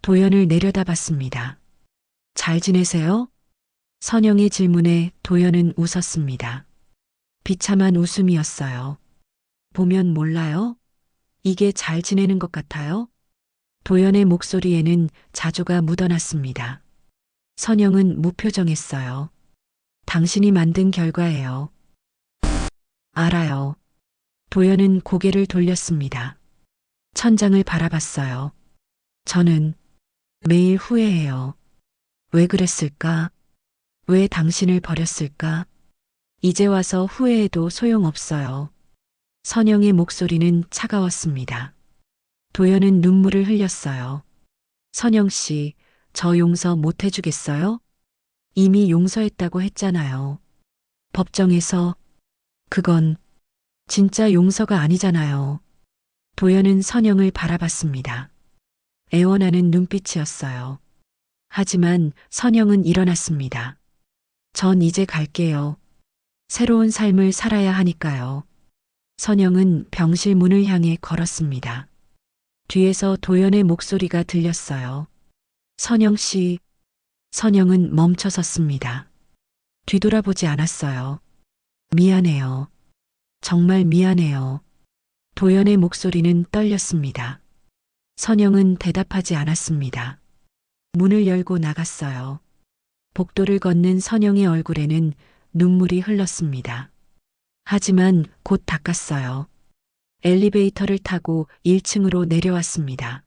도연을 내려다봤습니다. 잘 지내세요? 선영의 질문에 도연은 웃었습니다. 비참한 웃음이었어요. 보면 몰라요? 이게 잘 지내는 것 같아요? 도연의 목소리에는 자조가 묻어났습니다. 선영은 무표정했어요. 당신이 만든 결과예요. 알아요. 도연은 고개를 돌렸습니다. 천장을 바라봤어요. 저는 매일 후회해요. 왜 그랬을까? 왜 당신을 버렸을까? 이제 와서 후회해도 소용없어요. 선영의 목소리는 차가웠습니다. 도연은 눈물을 흘렸어요. 선영 씨, 저 용서 못 해주겠어요? 이미 용서했다고 했잖아요. 법정에서. 그건 진짜 용서가 아니잖아요. 도연은 선영을 바라봤습니다. 애원하는 눈빛이었어요. 하지만 선영은 일어났습니다. 전 이제 갈게요. 새로운 삶을 살아야 하니까요. 선영은 병실 문을 향해 걸었습니다. 뒤에서 도연의 목소리가 들렸어요. 선영 씨. 선영은 멈춰섰습니다. 뒤돌아보지 않았어요. 미안해요. 정말 미안해요. 도연의 목소리는 떨렸습니다. 선영은 대답하지 않았습니다. 문을 열고 나갔어요. 복도를 걷는 선영의 얼굴에는 눈물이 흘렀습니다. 하지만 곧 닦았어요. 엘리베이터를 타고 1층으로 내려왔습니다.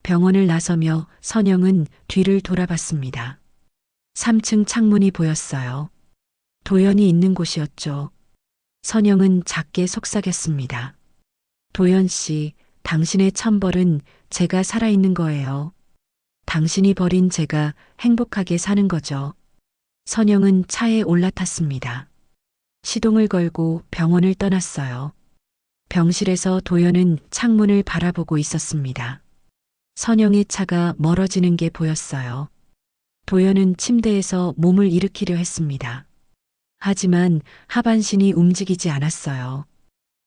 병원을 나서며 선영은 뒤를 돌아봤습니다. 3층 창문이 보였어요. 도연이 있는 곳이었죠. 선영은 작게 속삭였습니다. 도연 씨, 당신의 천벌은 제가 살아있는 거예요. 당신이 버린 제가 행복하게 사는 거죠. 선영은 차에 올라탔습니다. 시동을 걸고 병원을 떠났어요. 병실에서 도연은 창문을 바라보고 있었습니다. 선영의 차가 멀어지는 게 보였어요. 도연은 침대에서 몸을 일으키려 했습니다. 하지만 하반신이 움직이지 않았어요.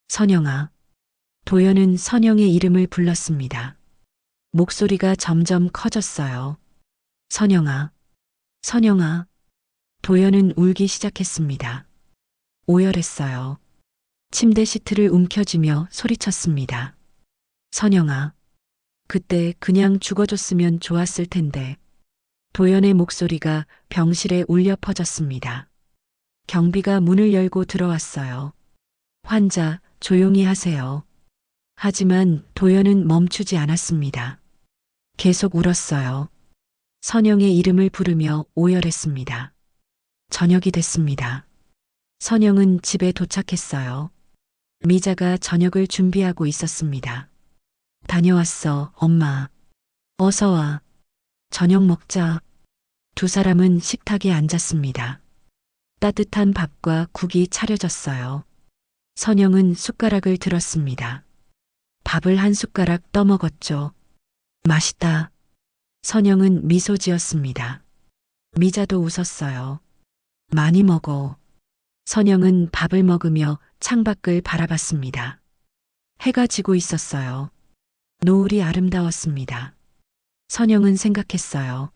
선영아. 도연은 선영의 이름을 불렀습니다. 목소리가 점점 커졌어요. 선영아. 선영아. 도연은 울기 시작했습니다. 오열했어요. 침대 시트를 움켜쥐며 소리쳤습니다. 선영아. 그때 그냥 죽어줬으면 좋았을 텐데. 도연의 목소리가 병실에 울려 퍼졌습니다. 경비가 문을 열고 들어왔어요. 환자, 조용히 하세요. 하지만 도연은 멈추지 않았습니다. 계속 울었어요. 선영의 이름을 부르며 오열했습니다. 저녁이 됐습니다. 선영은 집에 도착했어요. 미자가 저녁을 준비하고 있었습니다. 다녀왔어, 엄마. 어서 와. 저녁 먹자. 두 사람은 식탁에 앉았습니다. 따뜻한 밥과 국이 차려졌어요. 선영은 숟가락을 들었습니다. 밥을 한 숟가락 떠먹었죠. 맛있다. 선영은 미소 지었습니다. 미자도 웃었어요. 많이 먹어. 선영은 밥을 먹으며 창밖을 바라봤습니다. 해가 지고 있었어요. 노을이 아름다웠습니다. 선영은 생각했어요.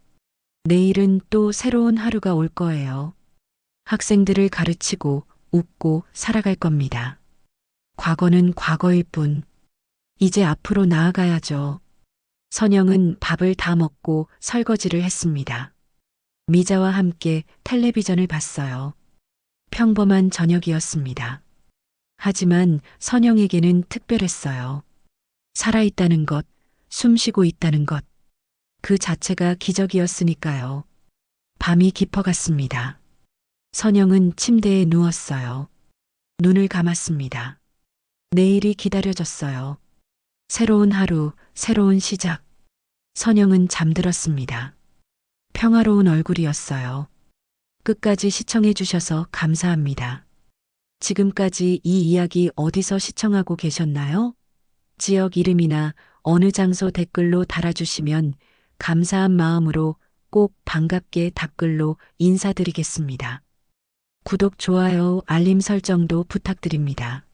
내일은 또 새로운 하루가 올 거예요. 학생들을 가르치고 웃고 살아갈 겁니다. 과거는 과거일 뿐. 이제 앞으로 나아가야죠. 선영은 밥을 다 먹고 설거지를 했습니다. 미자와 함께 텔레비전을 봤어요. 평범한 저녁이었습니다. 하지만 선영에게는 특별했어요. 살아있다는 것, 숨쉬고 있다는 것. 그 자체가 기적이었으니까요. 밤이 깊어갔습니다. 선영은 침대에 누웠어요. 눈을 감았습니다. 내일이 기다려졌어요. 새로운 하루, 새로운 시작. 선영은 잠들었습니다. 평화로운 얼굴이었어요. 끝까지 시청해 주셔서 감사합니다. 지금까지 이 이야기 어디서 시청하고 계셨나요? 지역 이름이나 어느 장소 댓글로 달아주시면 감사한 마음으로 꼭 반갑게 답글로 인사드리겠습니다. 구독, 좋아요, 알림 설정도 부탁드립니다.